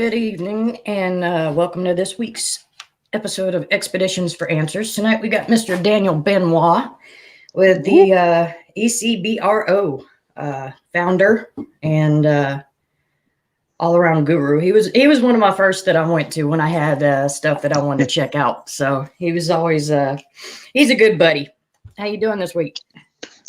Good evening, and welcome to this week's episode of Expeditions for Answers. Tonight we got Mr. Danieil Benoit with the E.C.B.R.O. Founder and all-around guru. He was one of my first that I went to when I had stuff that I wanted to check out. So he was always he's a good buddy. How you doing this week?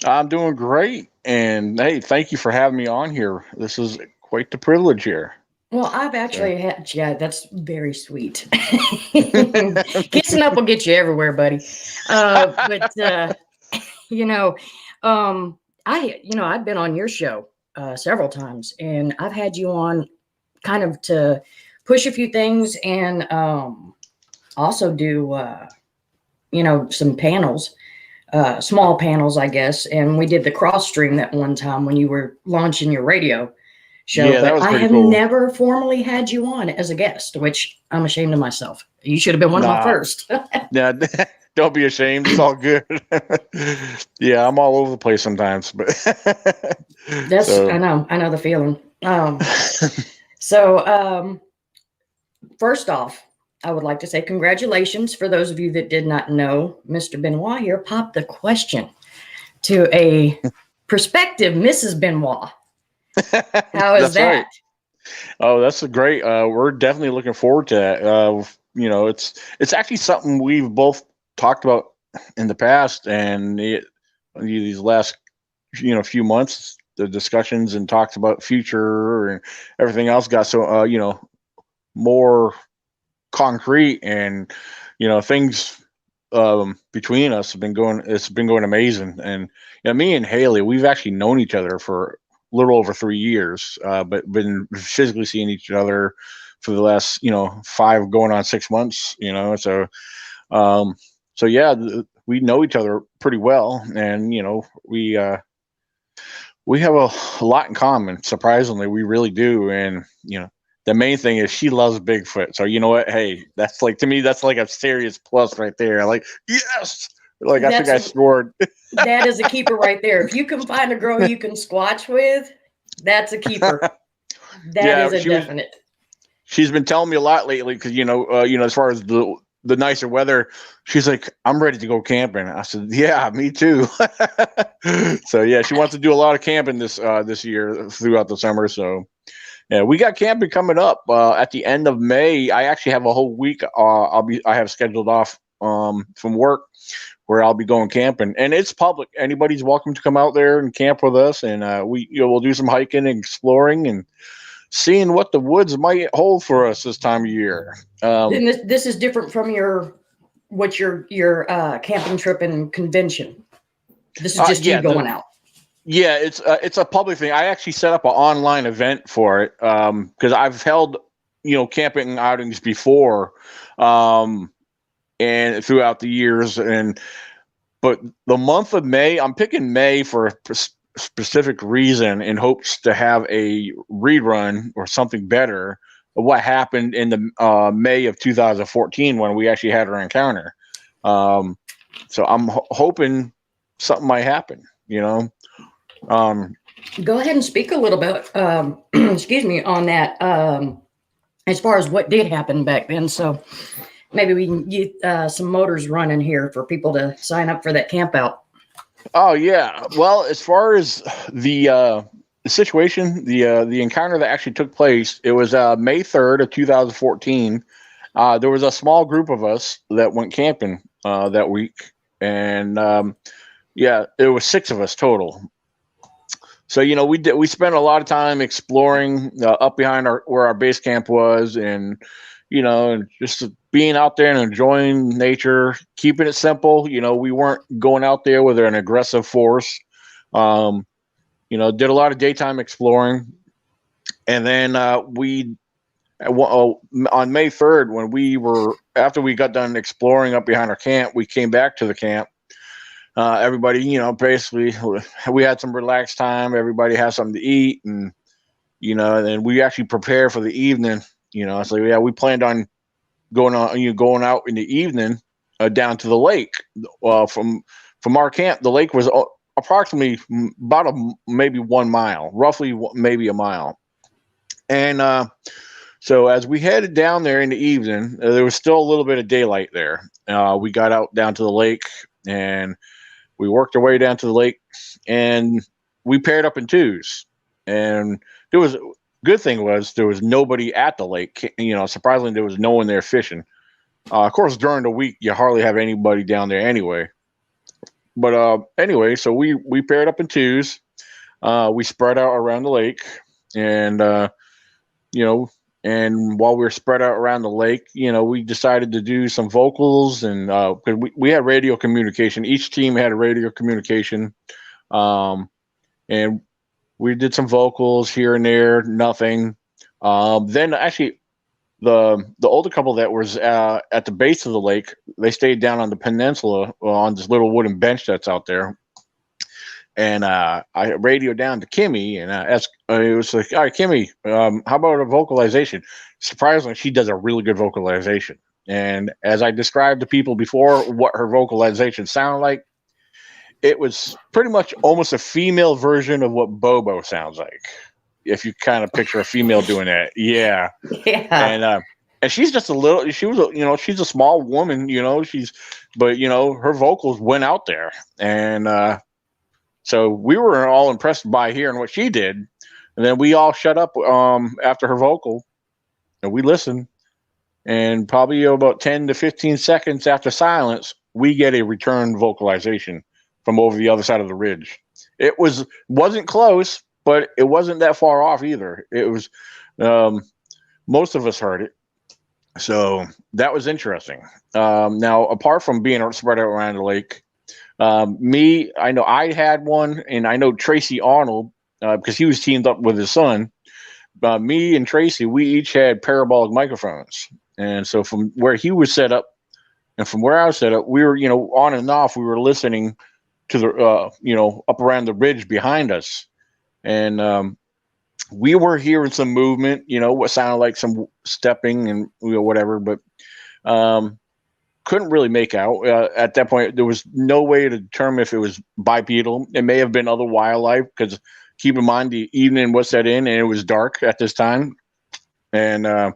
I'm doing great, and hey, thank you for having me on here. This is quite the privilege here. Well, I've actually had, yeah, that's very sweet. Kissing up will get you everywhere, buddy. But you know, I've been on your show several times, and I've had you on kind of to push a few things and also do, some panels, small panels, I guess. And we did the cross stream that one time when you were launching your radio show, Yeah, that but was I pretty have cool. never formally had you on as a guest, which I'm ashamed of myself. You should have been one of my Nah, first. yeah, don't be ashamed. It's all good. Yeah, I'm all over the place sometimes, but I so know the feeling. So first off, I would like to say congratulations for those of you that did not know. Mr. Benoit here popped the question to a prospective Mrs. Benoit. How is that's right. that? Oh, that's a great. We're definitely looking forward to that. It's actually something we've both talked about in the past, and these last few months, the discussions and talks about future and everything else got so more concrete, and things between us have been going. It's been going amazing, and me and Haley, we've actually known each other for a little over 3 years, but been physically seeing each other for the last 5 going on 6 months. Um, so yeah, we know each other pretty well, and we have a lot in common. Surprisingly, we really do, and the main thing is she loves Bigfoot. So you know what? Hey, that's like, to me, that's like a serious plus right there. Like, yes, like I think That's I scored. that is a keeper right there. If you can find a girl you can squatch with, that's a keeper. That Yeah, is a definite. she's been telling me a lot lately because as far as the nicer weather, she's like, I'm ready to go camping. I said, yeah, me too. So yeah, she wants to do a lot of camping this year throughout the summer. So yeah, we got camping coming up at the end of May. I actually have a whole week. I have scheduled off from work where I'll be going camping, and it's public. Anybody's welcome to come out there and camp with us, and we'll do some hiking and exploring and seeing what the woods might hold for us this time of year. Then this is different from your camping trip and convention. This is just you Yeah, going out. yeah, it's a public thing. I actually set up an online event for it because I've held camping outings before, and throughout the years, but the month of May, I'm picking May for a specific reason in hopes to have a rerun or something better of what happened in the May of 2014 when we actually had our encounter. So I'm hoping something might happen. Go ahead and speak a little bit, excuse me, on that, as far as what did happen back then. So maybe we can get some motors running here for people to sign up for that camp out. Oh yeah. Well, as far as the situation, the encounter that actually took place, it was May 3rd of 2014. There was a small group of us that went camping that week, and yeah, it was 6 of us total. So we spent a lot of time exploring up behind where our base camp was, and and just being out there and enjoying nature, keeping it simple. We weren't going out there with an aggressive force. Did a lot of daytime exploring, and then we on May 3rd, after we got done exploring up behind our camp, we came back to the camp. Everybody, basically, we had some relaxed time. Everybody had something to eat, and and we actually prepared for the evening. So yeah, we planned on going out in the evening down to the lake. From our camp, the lake was approximately about maybe 1 mile, roughly maybe a mile, and So as we headed down there in the evening, there was still a little bit of daylight there. We got out down to the lake, and we worked our way down to the lake, and we paired up in twos. And there was good thing was there was nobody at the lake. Surprisingly, there was no one there fishing. Of course, during the week, you hardly have anybody down there anyway. But anyway, so we paired up in twos. We spread out around the lake, and you know, and while we were spread out around the lake, we decided to do some vocals, and because we had radio communication. Each team had a radio communication, and we did some vocals here and there. Nothing. Then actually, the older couple that was at the base of the lake, they stayed down on the peninsula on this little wooden bench that's out there. And I radioed down to Kimmy and asked, it was like, all right, Kimmy, how about a vocalization? Surprisingly, she does a really good vocalization. And as I described to people before what her vocalization sounded like, it was pretty much almost a female version of what Bobo sounds like. If you kind of picture a female doing that. Yeah. Yeah. And she's just she's a small woman, but her vocals went out there. And, so we were all impressed by hearing what she did. And then we all shut up after her vocal, and we listened. And probably about 10 to 15 seconds after silence, we get a return vocalization from over the other side of the ridge. It wasn't close, but it wasn't that far off either. It was most of us heard it. So that was interesting. Now, apart from being spread out around the lake, I know I had one, and I know Tracy Arnold, because he was teamed up with his son. Me and Tracy, we each had parabolic microphones. And so from where he was set up and from where I was set up, we were, on and off, we were listening to the, up around the ridge behind us. And we were hearing some movement, what sounded like some stepping and whatever, but couldn't really make out. At that point, there was no way to determine if it was bipedal. It may have been other wildlife, because keep in mind the evening was set in and it was dark at this time. And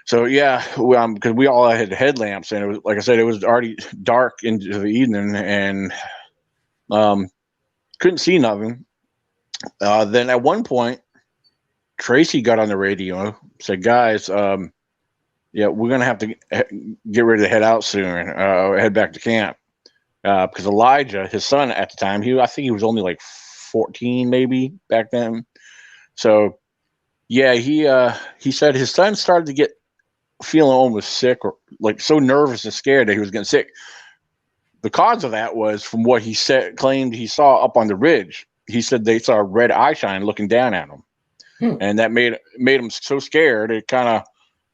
so, yeah, because we all had headlamps, and it was, like I said, it was already dark into the evening, and couldn't see nothing. Then at one point, Tracy got on the radio, said, guys, yeah, we're going to have to get ready to head out soon, head back to camp. Because Elijah, his son at the time, I think he was only like 14 maybe back then. So, yeah, he said his son started to get feeling almost sick, or like so nervous and scared that he was getting sick. The cause of that was from what he claimed he saw up on the ridge. He said they saw a red eye shine looking down at him. And that made him so scared, it kind of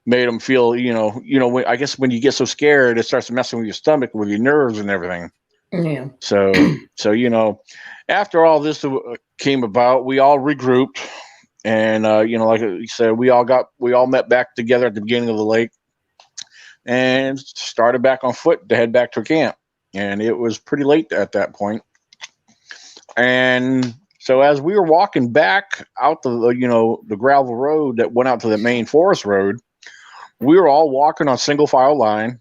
made him feel, I guess when you get so scared, it starts messing with your stomach, with your nerves and everything. Yeah. So, after all this came about, we all regrouped, and, like you said, we all met back together at the beginning of the lake and started back on foot to head back to camp. And it was pretty late at that point. And so as we were walking back out the gravel road that went out to the main forest road, we were all walking on single file line.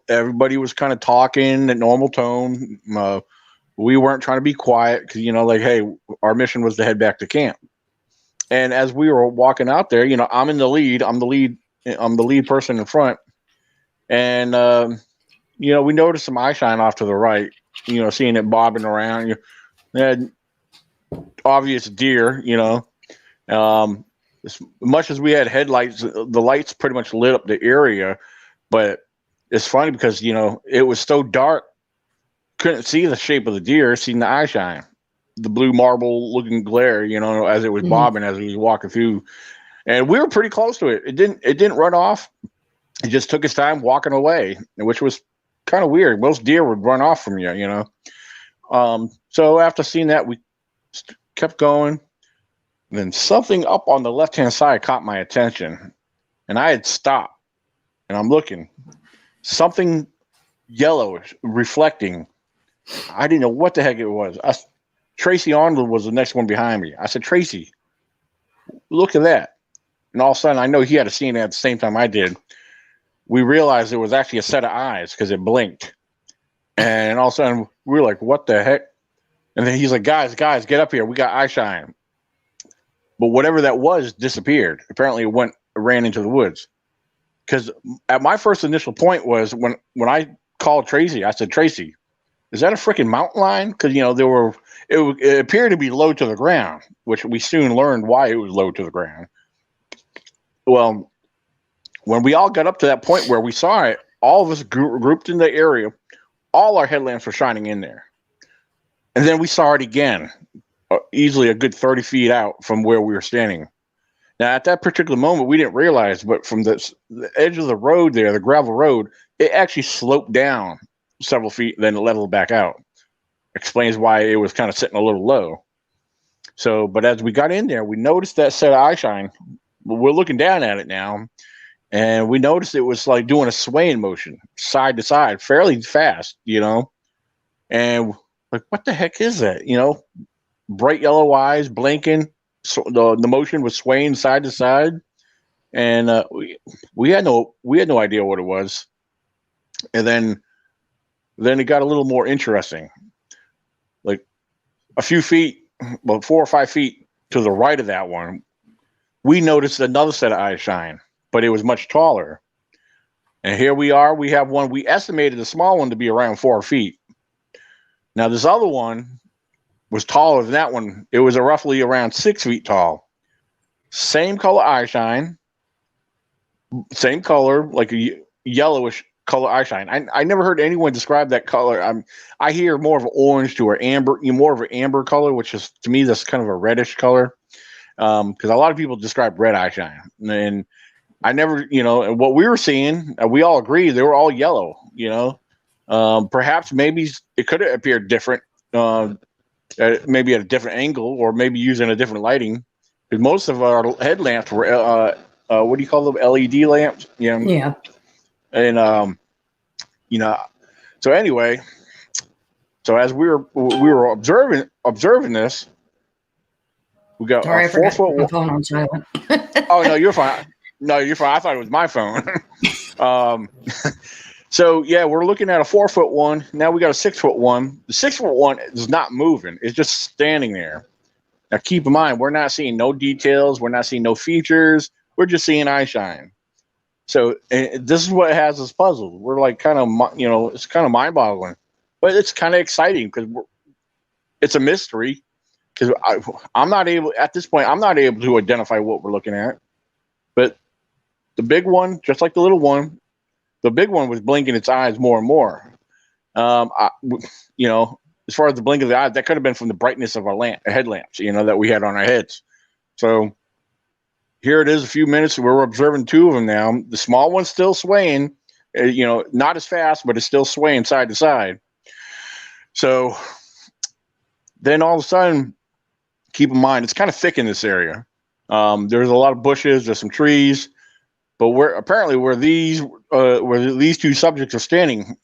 Everybody was kind of talking at normal tone. We weren't trying to be quiet because, hey, our mission was to head back to camp. And as we were walking out there, I'm in the lead. I'm the lead person in front. And, we noticed some eye shine off to the right, seeing it bobbing around. Had obvious deer, as much as we had headlights, the lights pretty much lit up the area. But it's funny because, it was so dark, couldn't see the shape of the deer, seen the eye shine, the blue marble looking glare, as it was bobbing, as we was walking through. And we were pretty close to it. It didn't run off. It just took its time walking away, which was kind of weird. Most deer would run off from you, So after seeing that, we kept going. Then something up on the left-hand side caught my attention, and I had stopped, and I'm looking. Something yellowish, reflecting. I didn't know what the heck it was. Tracy Arnold was the next one behind me. I said, Tracy, look at that. and all of a sudden, I know he had to see it at the same time I did. We realized it was actually a set of eyes because it blinked. And all of a sudden, we were like, what the heck? And then he's like, guys, get up here. We got eye shine. But whatever that was disappeared. Apparently, it ran into the woods. Because at my first initial point was when I called Tracy, I said, Tracy, is that a freaking mountain lion? Because, it appeared to be low to the ground, which we soon learned why it was low to the ground. Well, when we all got up to that point where we saw it, all of us grouped in the area, all our headlamps were shining in there. And then we saw it again, easily a good 30 feet out from where we were standing. Now, at that particular moment, we didn't realize, but from the edge of the road there, the gravel road, it actually sloped down several feet, then leveled back out. Explains why it was kind of sitting a little low. So, but as we got in there, we noticed that set of eye shine. We're looking down at it now, and we noticed it was like doing a swaying motion, side to side, fairly fast, And like, what the heck is that? Bright yellow eyes, blinking. So the motion was swaying side to side, and we had no idea what it was. And then it got a little more interesting. Like a few feet, about 4 or 5 feet to the right of that one, we noticed another set of eyes shine, but it was much taller. And here we are. We have one. We estimated the small one to be around 4 feet. Now this other one was taller than that one. It was roughly around 6 feet tall. Same color eye shine. Same color, like a yellowish color eye shine. I never heard anyone describe that color. I hear more of an orange to an amber, more of an amber color, which is, to me, that's kind of a reddish color. Because a lot of people describe red eye shine. And I never, and what we were seeing, we all agreed they were all yellow, perhaps maybe it could have appeared different. Maybe at a different angle, or maybe using a different lighting. Because most of our headlamps were, what do you call them? LED lamps. Yeah. And so anyway, so as we were observing this, we got Sorry, a I forgot 4 foot. my phone on silent. Oh no, you're fine. No, you're fine. I thought it was my phone. So yeah, we're looking at a 4 foot one. Now we got a 6 foot one. The 6 foot one is not moving. It's just standing there. Now keep in mind, we're not seeing no details. We're not seeing no features. We're just seeing eye shine. So this is what has us puzzled. We're like kind of, it's kind of mind boggling, but it's kind of exciting because it's a mystery. Because I'm not able, at this point, I'm not able to identify what we're looking at. But the big one, just like the little one, the big one was blinking its eyes more and more. As far as the blink of the eyes, that could have been from the brightness of our headlamps, that we had on our heads. So here it is, a few minutes. We're observing 2 of them now. The small one's still swaying, not as fast, but it's still swaying side to side. So then all of a sudden, keep in mind, it's kind of thick in this area. There's a lot of bushes, there's some trees. But where these 2 subjects are standing,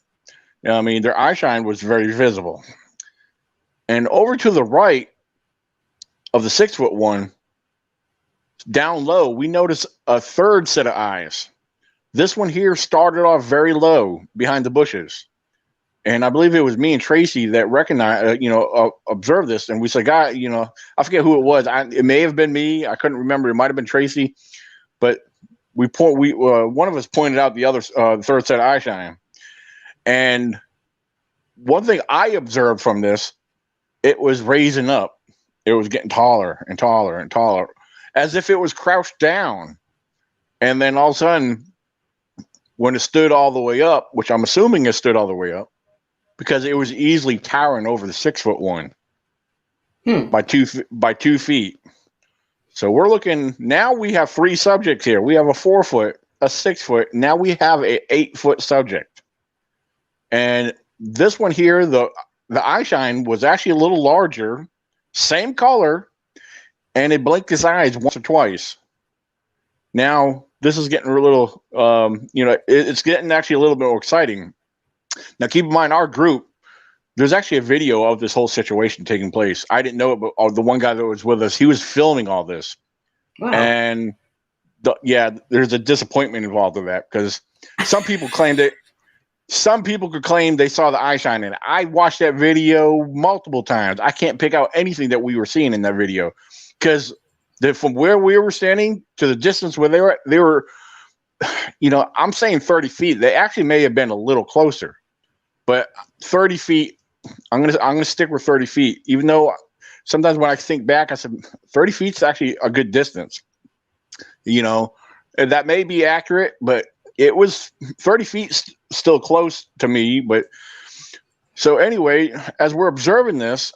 their eye shine was very visible. And over to the right of the 6 foot one, down low, we notice a third set of eyes. This one here started off very low behind the bushes. And I believe it was me and Tracy that recognized, observed this. And we said, God, I forget who it was. It may have been me. I couldn't remember. It might have been Tracy. But one of us pointed out the other third set of eye shine. And one thing I observed from this, it was raising up. It was getting taller and taller and taller, as if it was crouched down. And then all of a sudden, when it stood all the way up, which I'm assuming it stood all the way up, because it was easily towering over the 6 foot one by 2 feet. So we're looking, now we have 3 subjects here. We have a 4 foot, a 6 foot. Now we have a 8 foot subject. And this one here, the eye shine was actually a little larger, same color, and it blinked its eyes once or twice. Now this is getting a little, it's getting actually a little bit more exciting. Now keep in mind, our group, there's actually a video of this whole situation taking place. I didn't know it, but the one guy that was with us, he was filming all this. Wow. And there's a disappointment involved in that because some people claimed it. Some people could claim they saw the eye shine in it. I watched that video multiple times. I can't pick out anything that we were seeing in that video because from where we were standing to the distance where they were, I'm saying 30 feet. They actually may have been a little closer, but 30 feet. I'm gonna stick with 30 feet, even though sometimes when I think back, I said 30 feet is actually a good distance. And that may be accurate, but it was 30 feet still close to me. But so anyway, as we're observing this,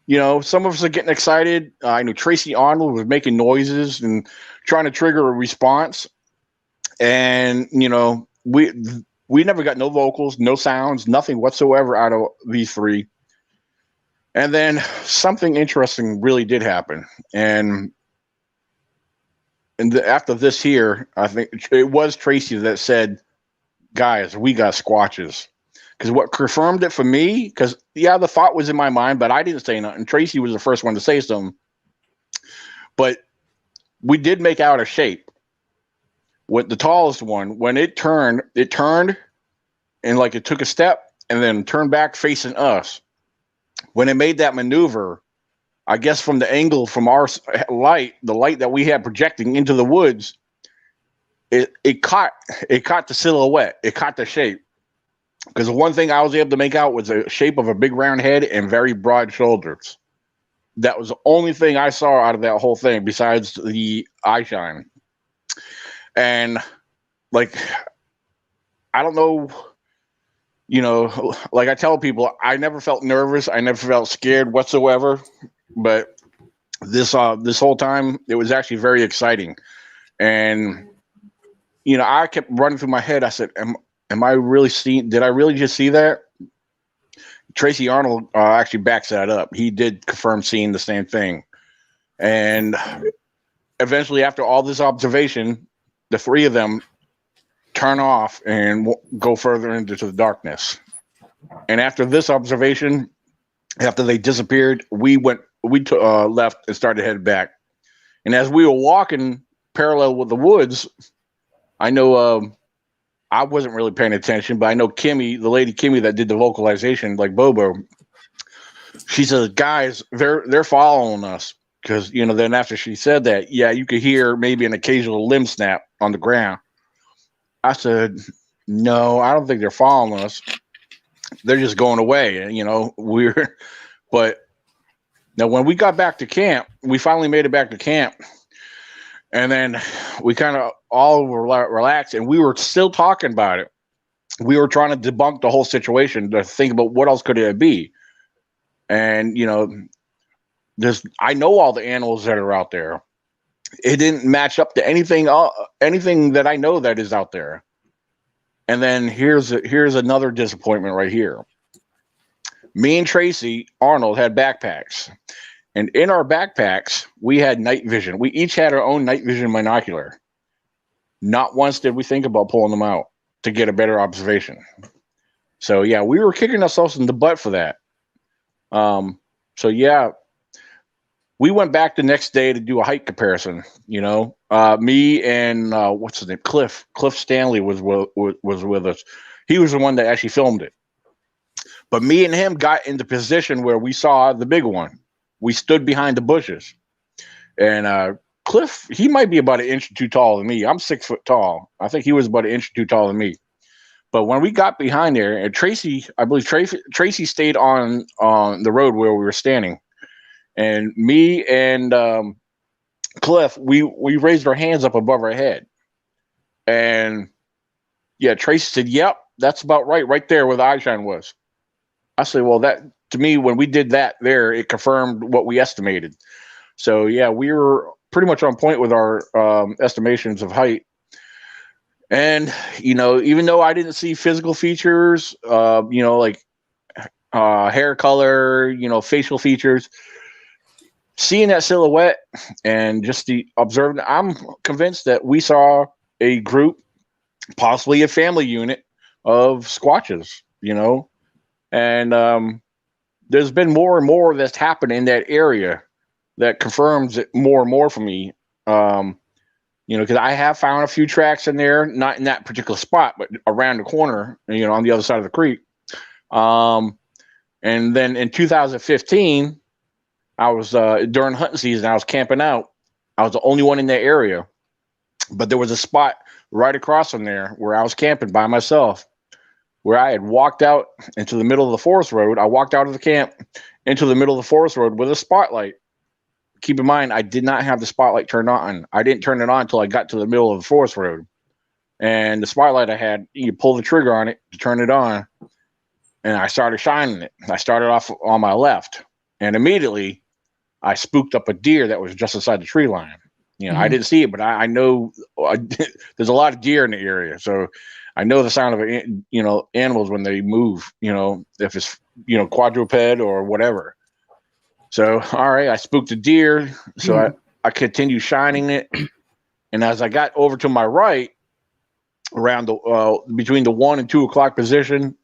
some of us are getting excited. I know Tracy Arnold was making noises and trying to trigger a response. And, we never got no vocals, no sounds, nothing whatsoever out of these three. And then something interesting really did happen. And after this here, I think it was Tracy that said, guys, we got squatches. Because what confirmed it for me, because, the thought was in my mind, but I didn't say nothing. Tracy was the first one to say something. But we did make out a shape. With the tallest one, when it turned and like it took a step and then turned back facing us. When it made that maneuver, I guess from the angle from our light, the light that we had projecting into the woods, it caught the silhouette. It caught the shape. Because the one thing I was able to make out was the shape of a big round head and very broad shoulders. That was the only thing I saw out of that whole thing besides the eye shine. And like, I don't know, like I tell people, I never felt nervous. I never felt scared whatsoever. But this whole time, it was actually very exciting. And, I kept running through my head. I said, am I really seeing, did I really just see that? Tracy Arnold actually backs that up. He did confirm seeing the same thing. And eventually, after all this observation, the three of them turn off and go further into the darkness. And after this observation, after they disappeared, we left and started heading back. And as we were walking parallel with the woods, I know I wasn't really paying attention, but I know Kimmy, the lady Kimmy that did the vocalization, like Bobo, she says, guys, they're following us. Because, then after she said that, you could hear maybe an occasional limb snap on the ground. I said, no, I don't think they're following us. They're just going away. And, but now when we got back to camp, we finally made it back to camp. And then we kind of all relaxed and we were still talking about it. We were trying to debunk the whole situation to think about what else could it be. And, I know all the animals that are out there. It didn't match up to anything that I know that is out there. And then here's another disappointment right here. Me and Tracy Arnold had backpacks. And in our backpacks, we had night vision. We each had our own night vision binocular. Not once did we think about pulling them out to get a better observation. So, we were kicking ourselves in the butt for that. We went back the next day to do a height comparison. Me and what's his name, Cliff Stanley was with us. He was the one that actually filmed it. But me and him got into position where we saw the big one. We stood behind the bushes, and Cliff, he might be about an inch or two taller than me. I'm 6 foot tall. I think he was about an inch or two taller than me. But when we got behind there, and I believe Tracy stayed on the road where we were standing. And me and Cliff, we raised our hands up above our head. And Tracy said, yep, that's about right there where the eye shine was. I said, well, that to me, when we did that there, it confirmed what we estimated. So we were pretty much on point with our estimations of height. And, even though I didn't see physical features, like hair color, facial features, seeing that silhouette and just the observing, I'm convinced that we saw a group, possibly a family unit of squatches, and there's been more and more that's happened in that area that confirms it more and more for me. because I have found a few tracks in there, not in that particular spot, but around the corner, on the other side of the creek. And then in 2015, I was during hunting season, I was camping out. I was the only one in that area, but there was a spot right across from there where I was camping by myself, where I had walked out into the middle of the forest road. I walked out of the camp into the middle of the forest road with a spotlight. Keep in mind, I did not have the spotlight turned on. I didn't turn it on until I got to the middle of the forest road. And the spotlight I had, you pull the trigger on it to turn it on, and I started shining it. I started off on my left, and immediately I spooked up a deer that was just inside the tree line. I didn't see it, but I know there's a lot of deer in the area, so I know the sound of animals when they move. If it's quadruped or whatever. So all right, I spooked a deer, so I continued shining it, and as I got over to my right, around the between the 1 and 2 o'clock position,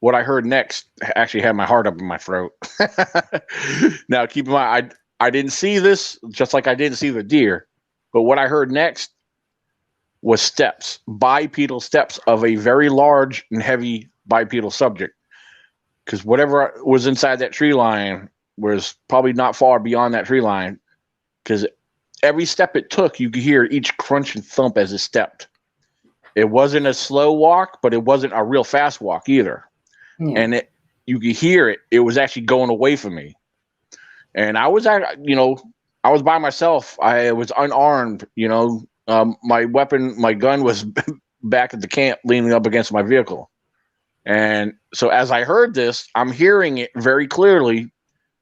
what I heard next actually had my heart up in my throat. Now, keep in mind, I didn't see this, just like I didn't see the deer. But what I heard next was steps, bipedal steps of a very large and heavy bipedal subject. Because whatever was inside that tree line was probably not far beyond that tree line. Because every step it took, you could hear each crunch and thump as it stepped. It wasn't a slow walk, but it wasn't a real fast walk either. Yeah. And you could hear it. It was actually going away from me. And I was by myself. I was unarmed, my weapon, my gun was back at the camp leaning up against my vehicle. And so as I heard this, I'm hearing it very clearly,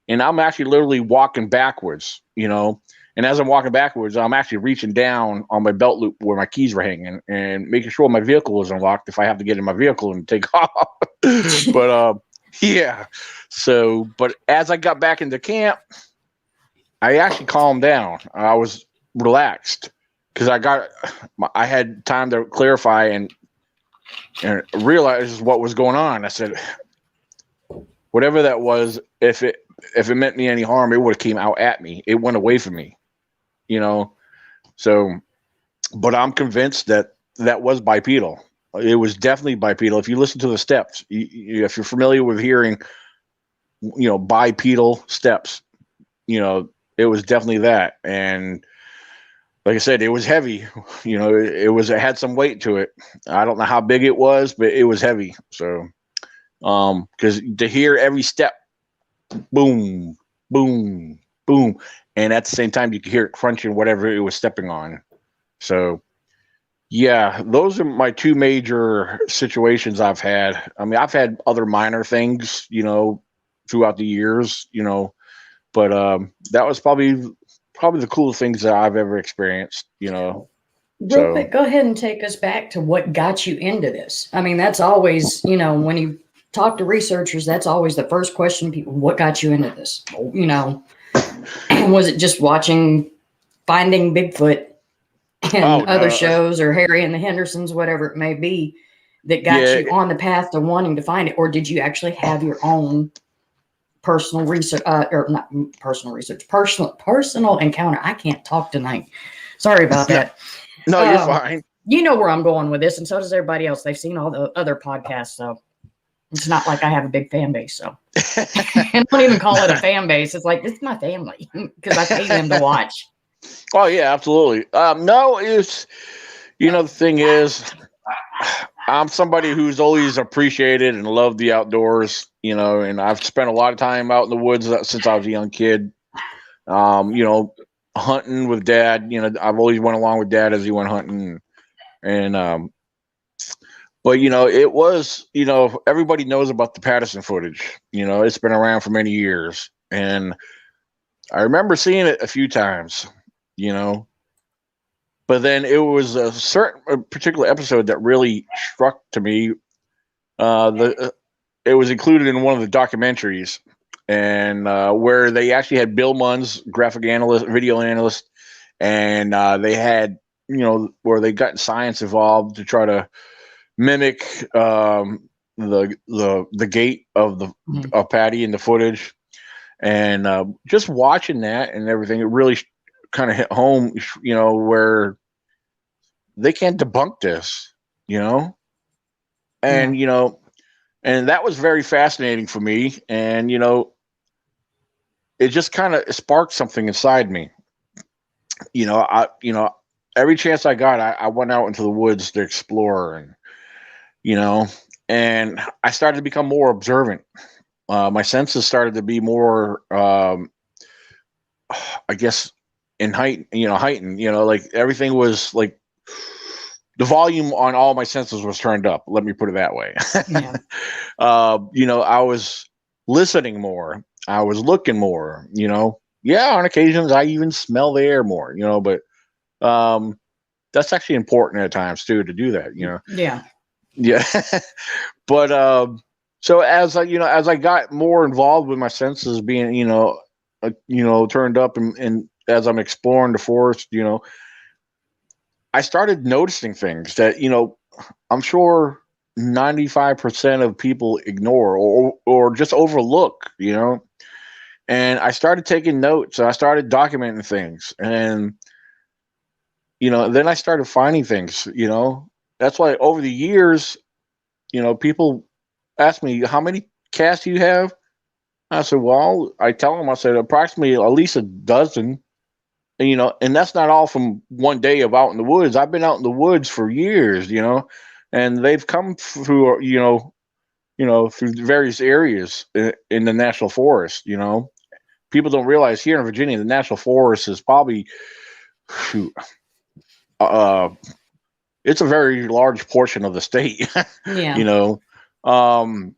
and I'm actually literally walking backwards, and as I'm walking backwards, I'm actually reaching down on my belt loop where my keys were hanging and making sure my vehicle was unlocked if I have to get in my vehicle and take off. But yeah. So, but as I got back into camp, I actually calmed down. I was relaxed because I had time to clarify and realize what was going on. I said, whatever that was, if it meant me any harm, it would have came out at me. It went away from me, So, but I'm convinced that was bipedal. It was definitely bipedal. If you listen to the steps, if you're familiar with hearing, bipedal steps, it was definitely that. And like I said, it was heavy. It had some weight to it. I don't know how big it was, but it was heavy. So, because to hear every step, boom, boom, boom, and at the same time you could hear it crunching whatever it was stepping on. So, yeah, those are my two major situations I've had. I mean, I've had other minor things, throughout the years, but that was probably the coolest things that I've ever experienced, Real quick, go ahead and take us back to what got you into this. I mean, that's always, when you talk to researchers, that's always the first question people, what got you into this? Was it just watching Finding Bigfoot and other shows, or Harry and the Hendersons, whatever it may be, that got you on the path to wanting to find it? Or did you actually have your own personal research, or not personal research, personal encounter? I can't talk tonight. Sorry about that. No, you're fine. You know where I'm going with this, and so does everybody else. They've seen all the other podcasts, so it's not like I have a big fan base. So and don't even call it a fan base. It's like, this is my family because I pay them to watch. Oh yeah, absolutely. No, it's the thing is, I'm somebody who's always appreciated and loved the outdoors, and I've spent a lot of time out in the woods since I was a young kid. Hunting with Dad, I've always went along with Dad as he went hunting, and but it was, everybody knows about the Patterson footage. It's been around for many years, and I remember seeing it a few times. But then it was a particular episode that really struck to me. It was included in one of the documentaries, and where they actually had Bill Munns, graphic analyst, video analyst, and they had, where they got science involved to try to mimic the gait of of Patty in the footage, and just watching that and everything, it really kind of hit home, where they can't debunk this, you know, and and that was very fascinating for me, and it just kind of sparked something inside me. Every chance I got, I went out into the woods to explore, and you know, and I started to become more observant. My senses started to be more, I guess, heightened. Like everything was like the volume on all my senses was turned up. Let me put it that way. Yeah. I was listening more. I was looking more. Yeah, on occasions I even smell the air more. But that's actually important at times too to do that. Yeah. Yeah. But so as I got more involved with my senses being turned up, and as I'm exploring the forest, I started noticing things that I'm sure 95% of people ignore or just overlook. And I started taking notes. I started documenting things, and then I started finding things. That's why over the years, people ask me, how many casts do you have? I said, well, I tell them, I said, approximately at least a dozen. And that's not all from one day of out in the woods. I've been out in the woods for years, and they've come through, through various areas in the national forest. People don't realize here in Virginia, the national forest is probably, shoot, uh, it's a very large portion of the state, Yeah. you know. Um,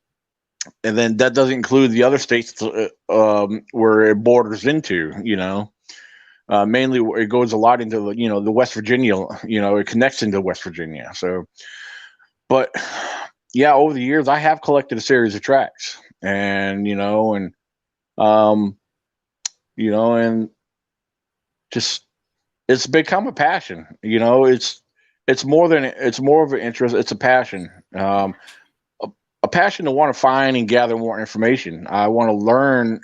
and then that doesn't include the other states where it borders into. Mainly it goes a lot into the West Virginia. It connects into West Virginia. So, but yeah, over the years I have collected a series of tracks, and um, and just it's become a passion. It's more of an interest. It's a passion. A, a passion to want to find and gather more information. I want to learn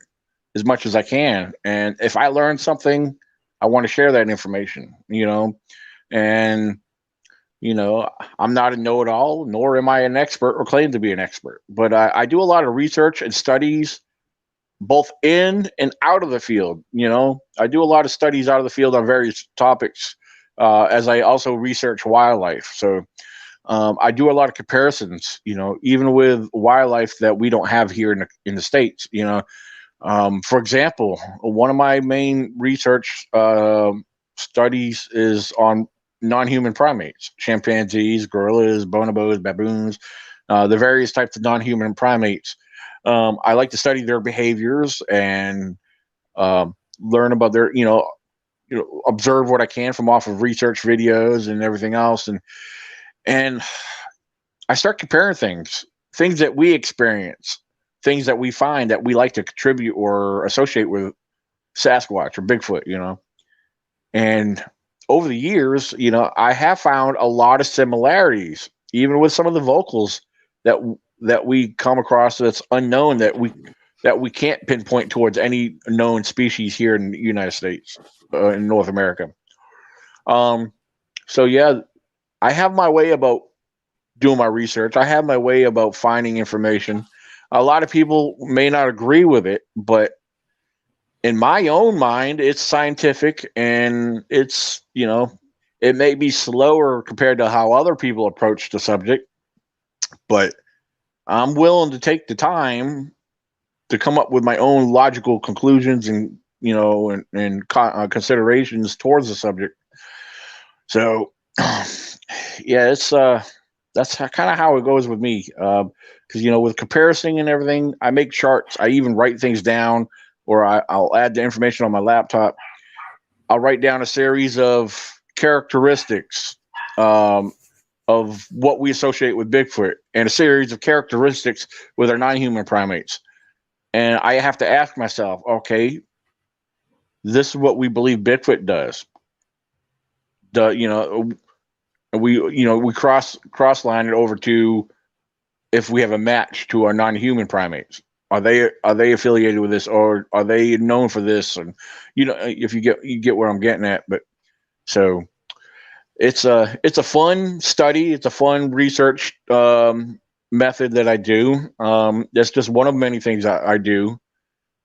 as much as I can, and if I learn something, I want to share that information. And I'm not a know-it-all, nor am I an expert or claim to be an expert. But I do a lot of research and studies, both in and out of the field. I do a lot of studies out of the field on various topics, as I also research wildlife. So I do a lot of comparisons. Even with wildlife that we don't have here in the states. For example, one of my main research studies is on non-human primates, chimpanzees, gorillas, bonobos, baboons, the various types of non-human primates. I like to study their behaviors and learn about their, observe what I can from off of research videos and everything else, and I start comparing things that we experience, things that we find that we like to contribute or associate with Sasquatch or Bigfoot. And over the years, I have found a lot of similarities, even with some of the vocals that we come across that's unknown, that we can't pinpoint towards any known species here in the United States, in North America. So yeah, I have my way about doing my research. I have my way about finding information. A lot of people may not agree with it, but in my own mind, it's scientific, and it's, it may be slower compared to how other people approach the subject, but I'm willing to take the time to come up with my own logical conclusions and, considerations towards the subject. So, yeah, it's, that's kind of how it goes with me. Because, with comparison and everything, I make charts. I even write things down, or I'll add the information on my laptop. I'll write down a series of characteristics of what we associate with Bigfoot, and a series of characteristics with our non-human primates. And I have to ask myself, okay, this is what we believe Bigfoot does. We cross line it over to if we have a match to our non-human primates. are they affiliated with this, or are they known for this? And if you get where I'm getting at. But so it's a fun study. It's a fun research method that I do. That's just one of many things I do.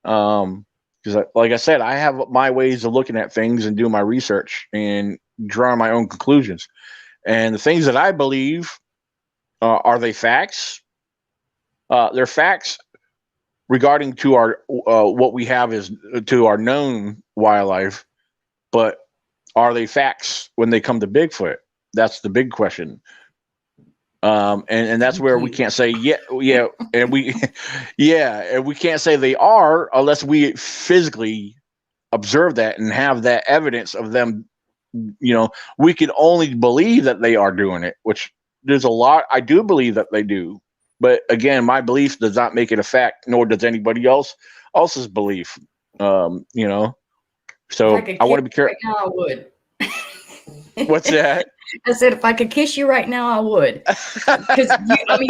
Because, like I said, I have my ways of looking at things and doing my research and drawing my own conclusions. And the things that I believe, are they facts? They're facts regarding to our what we have is to our known wildlife, but are they facts when they come to Bigfoot? That's the big question. And that's where we can't say yeah, and we and we can't say they are unless we physically observe that and have that evidence of them. We can only believe that they are doing it, which there's a lot. I do believe that they do, but again, my belief does not make it a fact, nor does anybody else's belief. So I want to be careful. Right now, I would. What's that? I said, if I could kiss you right now, I would. Because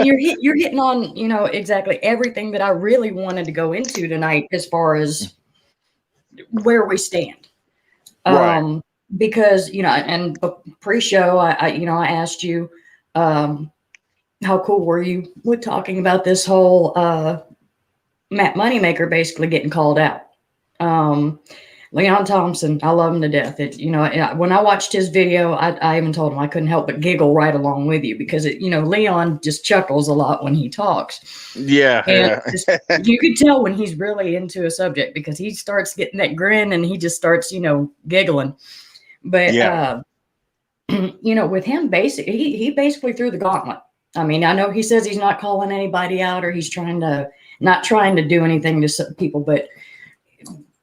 you're hitting on exactly everything that I really wanted to go into tonight, as far as where we stand. Right. Because and pre-show, I asked you, how cool were you with talking about this whole Matt Moneymaker basically getting called out. Leon Thompson, I love him to death. When I watched his video, I even told him I couldn't help but giggle right along with you, because Leon just chuckles a lot when he talks. Yeah. And you could tell when he's really into a subject, because he starts getting that grin and he just starts, giggling. But, with him, he basically threw the gauntlet. I mean, I know he says he's not calling anybody out, or he's not trying to do anything to people, but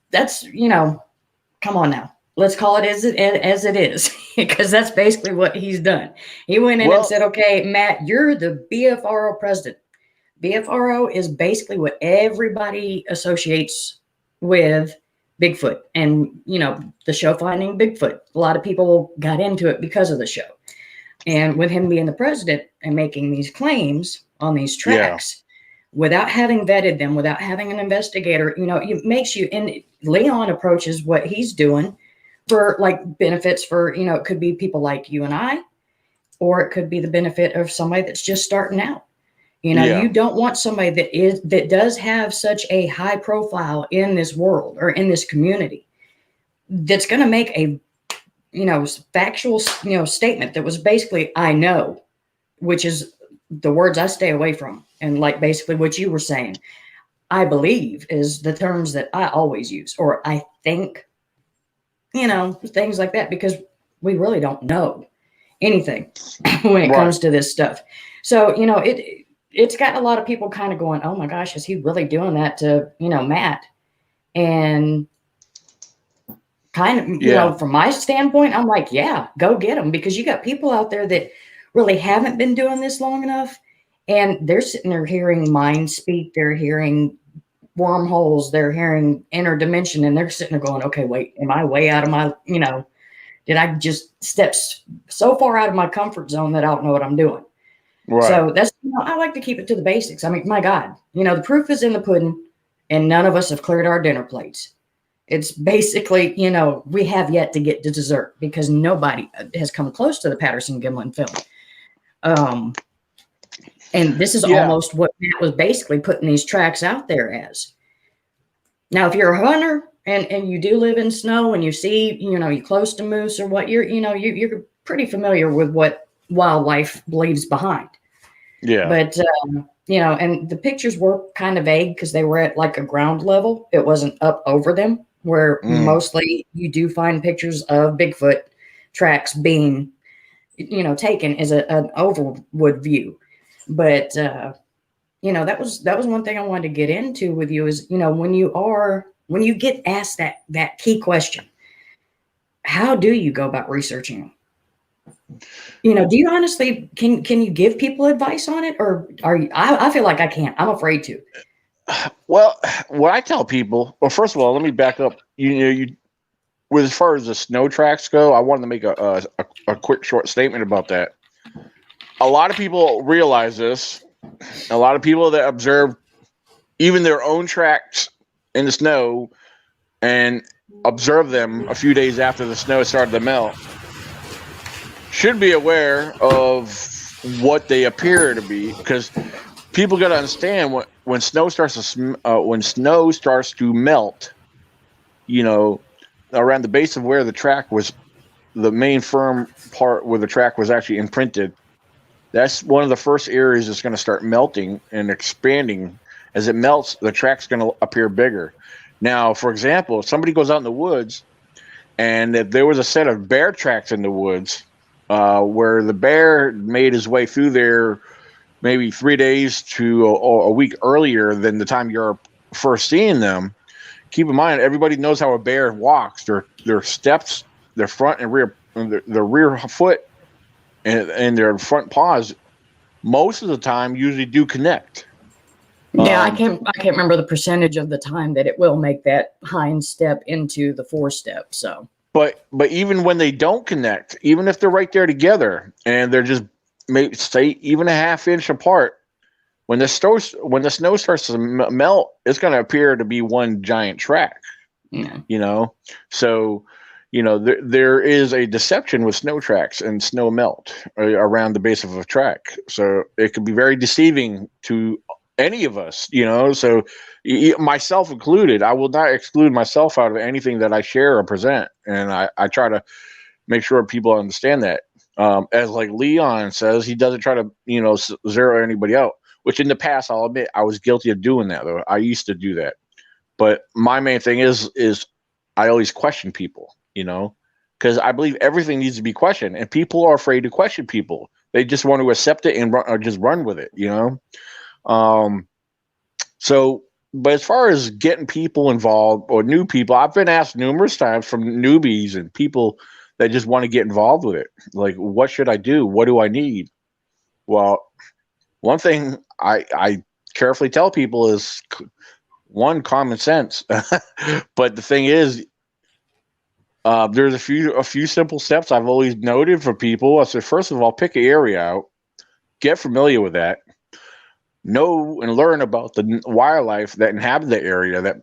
that's, come on now. Let's call it as it is, because that's basically what he's done. He went in and said, okay, Matt, you're the BFRO president. BFRO is basically what everybody associates with Bigfoot and, the show Finding Bigfoot. A lot of people got into it because of the show. And with him being the president and making these claims on these tracks, without having vetted them, without having an investigator, it makes you, and Leon approaches what he's doing for benefits for, it could be people like you and I, or it could be the benefit of somebody that's just starting out. You don't want somebody that does have such a high profile in this world or in this community that's going to make a, factual, statement that was basically, I know, which is the words I stay away from. And basically what you were saying, I believe is the terms that I always use, or I think, things like that, because we really don't know anything when it comes to this stuff. So, it's got a lot of people kind of going, oh my gosh, is he really doing that to, Matt? And kind of, from my standpoint, I'm like, yeah, go get him, because you got people out there that really haven't been doing this long enough, and they're sitting there hearing mind speak, they're hearing wormholes, they're hearing interdimension, and they're sitting there going, okay, wait, am I way out of my, did I just step so far out of my comfort zone that I don't know what I'm doing? Right. So that's, I like to keep it to the basics. I mean, my God, the proof is in the pudding, and none of us have cleared our dinner plates. It's basically, we have yet to get to dessert, because nobody has come close to the Patterson-Gimlin film. And this is almost what Matt was basically putting these tracks out there as. Now, if you're a hunter and you do live in snow and you see, you're close to moose or what, you're pretty familiar with what wildlife leaves behind. Yeah. But, and the pictures were kind of vague because they were at a ground level. It wasn't up over them, where mostly you do find pictures of Bigfoot tracks being, taken as an overwood view. But, that was one thing I wanted to get into with you is, when you get asked that key question, how do you go about researching them? Do you honestly, can you give people advice on it, or are you, I feel like I can't, I'm afraid to. Well, what I tell people, first of all, let me back up. With as far as the snow tracks go, I wanted to make a quick short statement about that. A lot of people realize this. A lot of people that observe even their own tracks in the snow and observe them a few days after the snow started to melt should be aware of what they appear to be, because people got to understand when snow starts to melt, you know, around the base of where the track was, the main firm part where the track was actually imprinted, that's one of the first areas that's going to start melting and expanding. As it melts, the track's going to appear bigger. Now, for example, if somebody goes out in the woods and if there was a set of bear tracks in the woods where the bear made his way through there maybe 3 days to a week earlier than the time you're first seeing them, keep in mind, everybody knows how a bear walks. Their steps, their front and rear, their rear foot and their front paws, most of the time usually do connect. Yeah, I can't remember the percentage of the time that it will make that hind step into the forestep. So, but even when they don't connect, even if they're right there together and they're just maybe say even a half inch apart, when the snow starts to melt, it's going to appear to be one giant track. yeah. You know, so there is a deception with snow tracks and snow melt around the base of a track. So it can be very deceiving to any of us, so myself included. I will not exclude myself out of anything that I share or present. And I try to make sure people understand that. As like Leon says, he doesn't try to, zero anybody out, which in the past, I'll admit, I was guilty of doing that, though. I used to do that. But my main thing is I always question people, because I believe everything needs to be questioned, and people are afraid to question people. They just want to accept it and or just run with it, So, but as far as getting people involved or new people, I've been asked numerous times from newbies and people that just want to get involved with it. Like, what should I do? What do I need? Well, one thing I carefully tell people is one, common sense. But the thing is, there's a few simple steps I've always noted for people. I said, first of all, pick an area out, get familiar with that, know and learn about the wildlife that inhabit the area, that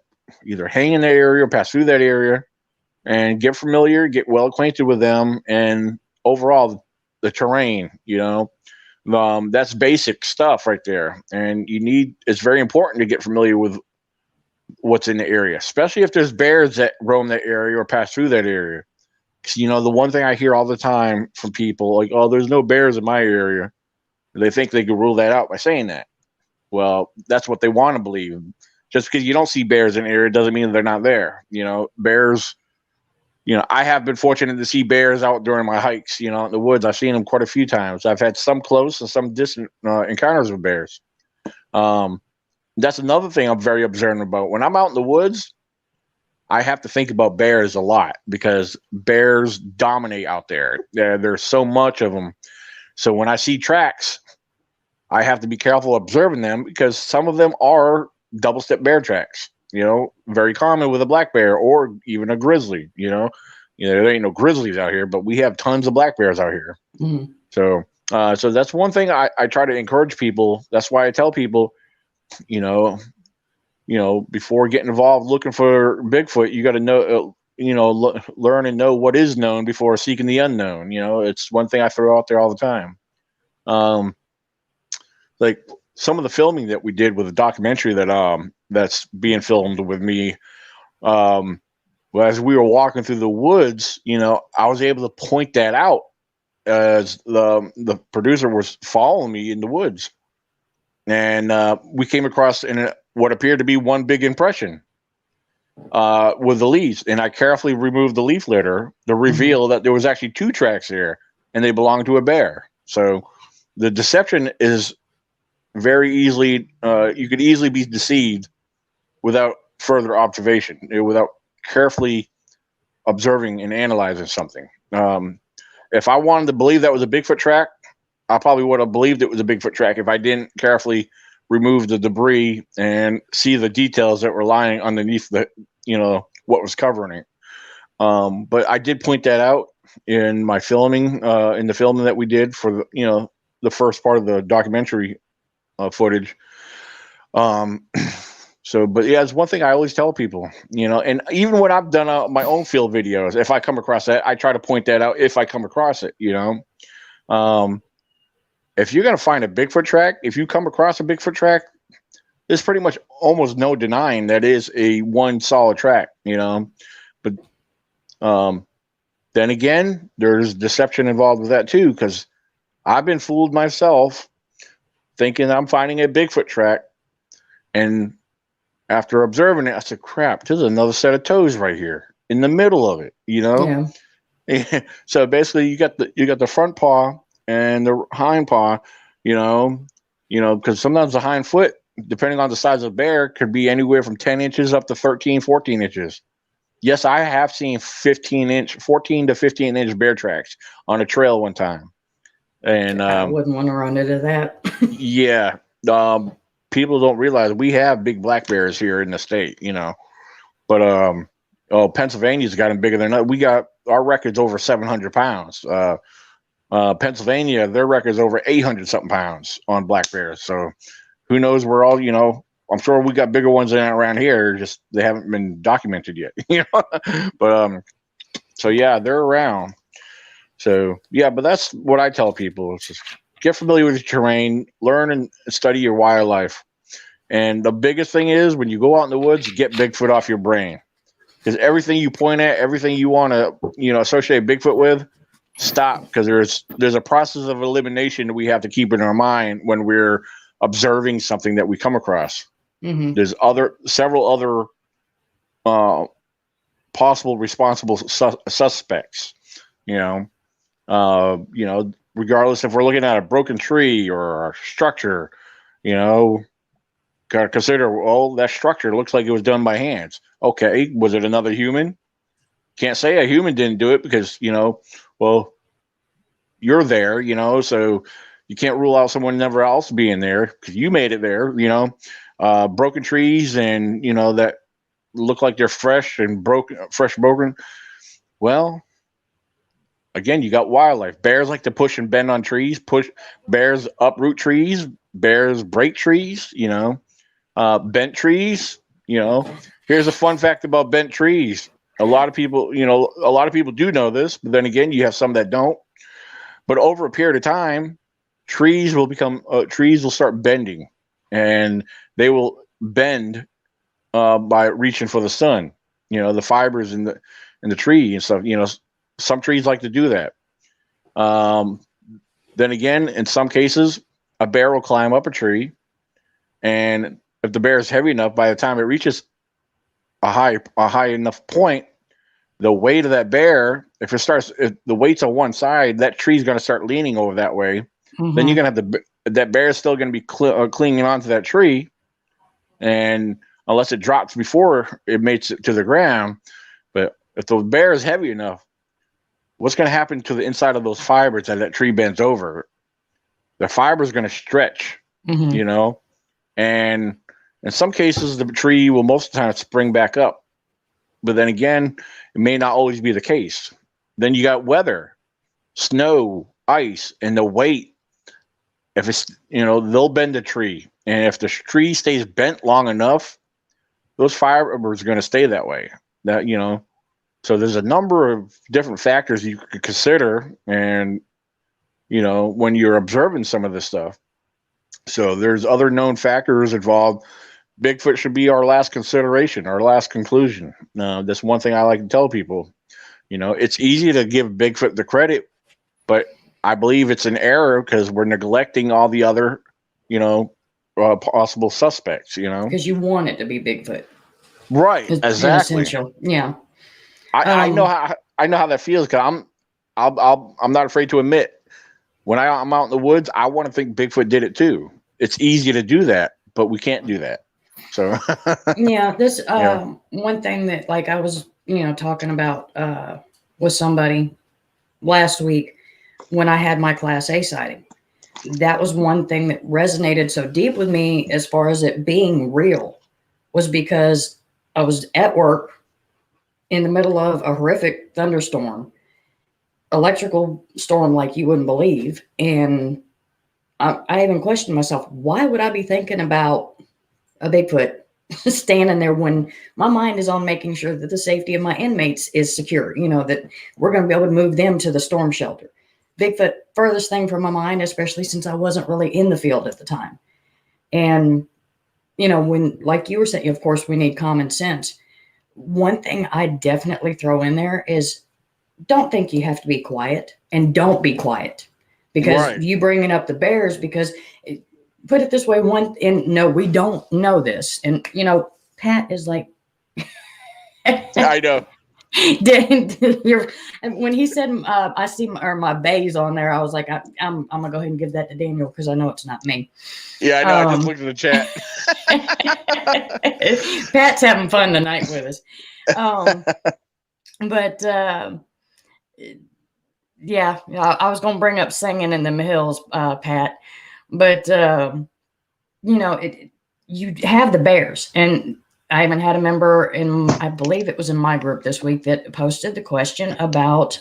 either hang in the area or pass through that area, and get familiar, get well acquainted with them, and overall the terrain. That's basic stuff right there. And it's very important to get familiar with what's in the area, especially if there's bears that roam that area or pass through that area. The one thing I hear all the time from people, like, oh, there's no bears in my area. They think they can rule that out by saying that. Well, that's what they want to believe. Just because you don't see bears in an area doesn't mean they're not there. Bears, I have been fortunate to see bears out during my hikes, in the woods. I've seen them quite a few times. I've had some close and some distant encounters with bears. That's another thing I'm very observant about. When I'm out in the woods, I have to think about bears a lot because bears dominate out there. There's so much of them. So when I see tracks, I have to be careful observing them because some of them are double step bear tracks, very common with a black bear or even a grizzly, there ain't no grizzlies out here, but we have tons of black bears out here. Mm-hmm. So that's one thing I try to encourage people. That's why I tell people, before getting involved looking for Bigfoot, you got to know, learn and know what is known before seeking the unknown. It's one thing I throw out there all the time. Like some of the filming that we did with a documentary that's being filmed with me. As we were walking through the woods, I was able to point that out as the producer was following me in the woods. And we came across what appeared to be one big impression with the leaves. And I carefully removed the leaf litter to reveal that there was actually two tracks there, and they belonged to a bear. So the deception is very easily, you could easily be deceived without further observation, without carefully observing and analyzing something. If I wanted to believe that was a Bigfoot track, I probably would have believed it was a Bigfoot track if I didn't carefully remove the debris and see the details that were lying underneath what was covering it. But I did point that out in my filming, in the filming that we did for the first part of the documentary footage. So, but yeah, it's one thing I always tell people, and even when I've done my own field videos, if I come across that, I try to point that out if I come across it, Um, if you're going to find a Bigfoot track, if you come across a Bigfoot track, there's pretty much almost no denying that is a one solid track, But then again, there's deception involved with that too, because I've been fooled myself thinking I'm finding a Bigfoot track, and after observing it, I said, "Crap, there's another set of toes right here in the middle of it." Yeah. So basically, you got the front paw and the hind paw, because sometimes the hind foot, depending on the size of the bear, could be anywhere from 10 inches up to 13, 14 inches. Yes, I have seen 14 to 15-inch bear tracks on a trail one time. And I wouldn't want to run into that. yeah, people don't realize we have big black bears here in the state, But Pennsylvania's gotten bigger than us. We got our record's over 700 pounds. Pennsylvania, their record's over 800 something pounds on black bears. So who knows? We're all, I'm sure we got bigger ones than around here. Just they haven't been documented yet, But so yeah, they're around. So yeah, but that's what I tell people: is just get familiar with the terrain, learn and study your wildlife. And the biggest thing is when you go out in the woods, get Bigfoot off your brain, because everything you point at, everything you want to associate Bigfoot with, stop, because there's a process of elimination that we have to keep in our mind when we're observing something that we come across. Mm-hmm. There's several other possible responsible suspects. Regardless if we're looking at a broken tree or a structure, got to consider, that structure looks like it was done by hands. Okay, was it another human? Can't say a human didn't do it because, you're there, so you can't rule out someone never else being there because you made it there, broken trees and, that look like they're fresh broken. Well, again, you got wildlife. Bears like to push and bend on trees. Bears uproot trees. Bears break trees. Bent trees. Here's a fun fact about bent trees. A lot of people do know this, but then again, you have some that don't. But over a period of time, trees will start bending, and they will bend by reaching for the sun. The fibers in the tree and stuff. Some trees like to do that. Then again, in some cases, a bear will climb up a tree, and if the bear is heavy enough, by the time it reaches a high enough point, the weight of that bear, if the weight's on one side, that tree's going to start leaning over that way. Mm-hmm. Then you're going to have that bear is still going to be clinging onto that tree, and unless it drops before it makes it to the ground. But if the bear is heavy enough, what's going to happen to the inside of those fibers as that tree bends over? The fiber is going to stretch, mm-hmm. And in some cases, the tree will most of the time spring back up. But then again, it may not always be the case. Then you got weather, snow, ice, and the weight. If it's, they'll bend the tree. And if the tree stays bent long enough, those fibers are going to stay that way. So there's a number of different factors you could consider, and when you're observing some of this stuff. So there's other known factors involved. Bigfoot should be our last consideration, our last conclusion. That's one thing I like to tell people. It's easy to give Bigfoot the credit, but I believe it's an error because we're neglecting all the other, possible suspects. Because you want it to be Bigfoot, right? Exactly. Essential. Yeah. I know how that feels because I'm not afraid to admit when I'm out in the woods, I want to think Bigfoot did it too. It's easy to do that, but we can't do that. So yeah, this one thing that I was talking about with somebody last week when I had my Class A sighting. That was one thing that resonated so deep with me as far as it being real, was because I was at work in the middle of a horrific thunderstorm, electrical storm like you wouldn't believe. And I even questioned myself, why would I be thinking about a Bigfoot standing there when my mind is on making sure that the safety of my inmates is secure, that we're going to be able to move them to the storm shelter. Bigfoot, furthest thing from my mind, especially since I wasn't really in the field at the time. And, when, like you were saying, of course, we need common sense. One thing I definitely throw in there is don't think you have to be quiet, and don't be quiet, because you bringing up the bears, because put it this way, no, we don't know this. And, Pat is like, I know. When he said, I see my bays on there, I was like, I'm going to go ahead and give that to Daniel, because I know it's not me. Yeah, I know. I just looked at the chat. Pat's having fun tonight with us. But yeah, I was going to bring up singing in the hills, Pat, but you have the bears, and I even had a member I believe it was in my group this week, that posted the question about,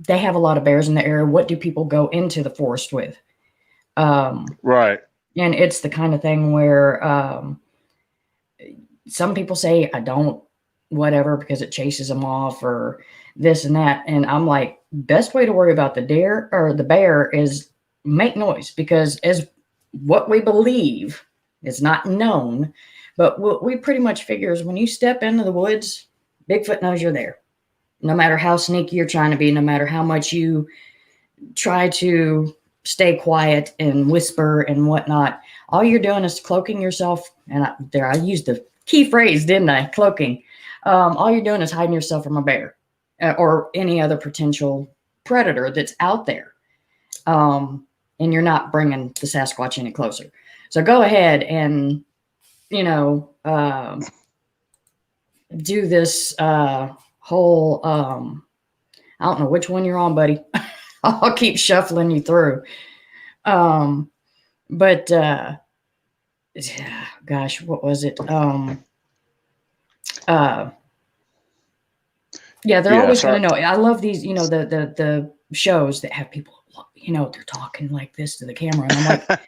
they have a lot of bears in the area. What do people go into the forest with? Right. And it's the kind of thing where some people say, I don't, whatever, because it chases them off or this and that. And I'm like, best way to worry about the deer or the bear is make noise, because as what we believe, it's not known, but what we pretty much figure is when you step into the woods, Bigfoot knows you're there. No matter how sneaky you're trying to be, no matter how much you try to stay quiet and whisper and whatnot, all you're doing is cloaking yourself. And I used the key phrase, didn't I? Cloaking. All you're doing is hiding yourself from a bear or any other potential predator that's out there. And you're not bringing the Sasquatch any closer. So go ahead and, do this whole, I don't know which one you're on, buddy. I'll keep shuffling you through. But gosh, what was it? Yeah, they're always going to know. I love these, the shows that have people, they're talking like this to the camera. And I'm like,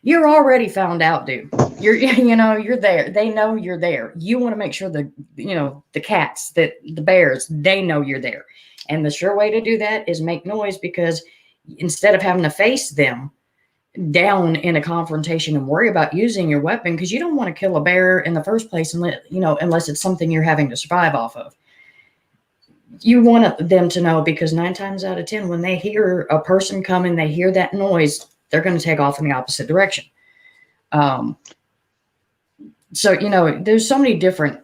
you're already found out, dude. You're there. They know you're there. You want to make sure the cats, the bears, they know you're there. And the sure way to do that is make noise, because instead of having to face them down in a confrontation and worry about using your weapon, because you don't want to kill a bear in the first place, unless it's something you're having to survive off of. You want them to know, because 9 times out of 10, when they hear a person coming, they hear that noise, they're going to take off in the opposite direction. So, there's so many different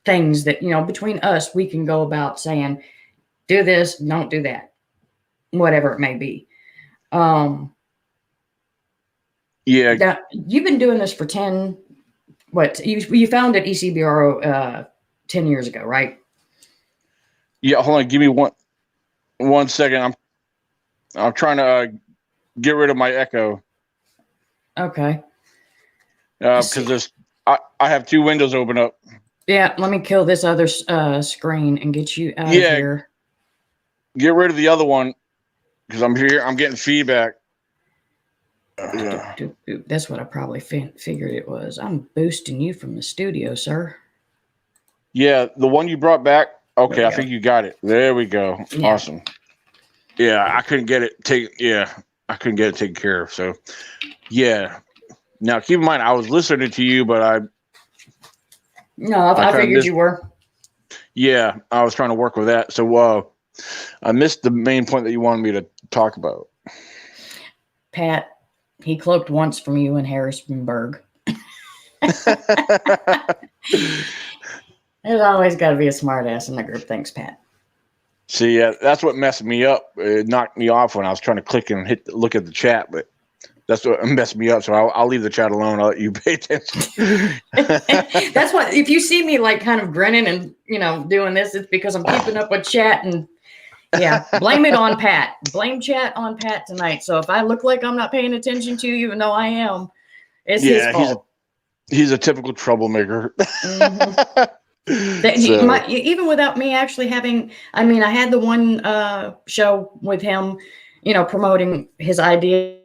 things that, between us, we can go about saying, do this, don't do that, whatever it may be. Yeah. Now, you've been doing this for 10, you founded E.C.B.R.O 10 years ago, right? Yeah, hold on. Give me one second. I'm trying to get rid of my echo. Okay. Because I have 2 windows open up. Yeah, let me kill this other screen and get you out of here. Get rid of the other one, because I'm here. I'm getting feedback. That's what I probably figured it was. I'm boosting you from the studio, sir. Yeah, the one you brought back. Okay, I think you got it. There we go. Yeah. Awesome. Yeah, I couldn't get it taken care of. So, yeah. Now, keep in mind, I was listening to you, but I figured you were. Yeah, I was trying to work with that. So, I missed the main point that you wanted me to talk about. Pat, he cloaked once from you in Harrisonburg. There's always got to be a smart ass in the group. Thanks, Pat. See, that's what messed me up. It knocked me off when I was trying to click and look at the chat, but that's what messed me up. So I'll leave the chat alone. I'll let you pay attention. That's what, if you see me like kind of grinning and, doing this, it's because I'm keeping up with chat, and yeah, blame it on Pat. Blame chat on Pat tonight. So if I look like I'm not paying attention to you, even though I am, it's his fault. He's a typical troublemaker. Mm-hmm. Even without me actually having, I had the one show with him, promoting his idea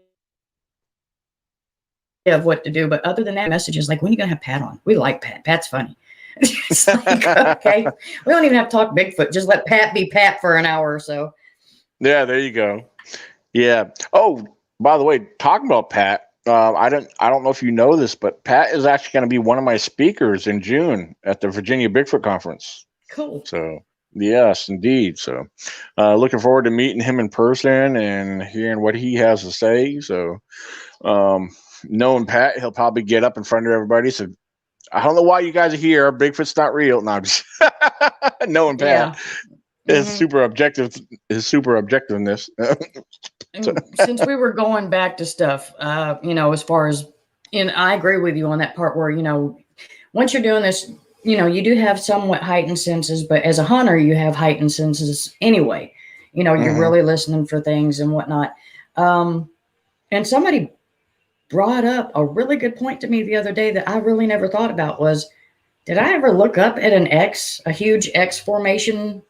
of what to do. But other than that, messages like, when are you going to have Pat on? We like Pat. Pat's funny. It's like, okay, we don't even have to talk Bigfoot. Just let Pat be Pat for an hour or so. Yeah, there you go. Yeah. Oh, by the way, talking about Pat, I don't know if you know this, but Pat is actually going to be one of my speakers in June at the Virginia Bigfoot Conference. Cool. So yes, indeed. So looking forward to meeting him in person and hearing what he has to say. So knowing Pat, he'll probably get up in front of everybody. So I don't know why you guys are here. Bigfoot's not real. No, I'm just knowing Pat. His super objectiveness. Since we were going back to stuff, as far as, and I agree with you on that part where, once you're doing this, you do have somewhat heightened senses, but as a hunter, you have heightened senses anyway. You're really listening for things and whatnot. And somebody brought up a really good point to me the other day that I really never thought about was, did I ever look up at a huge X formation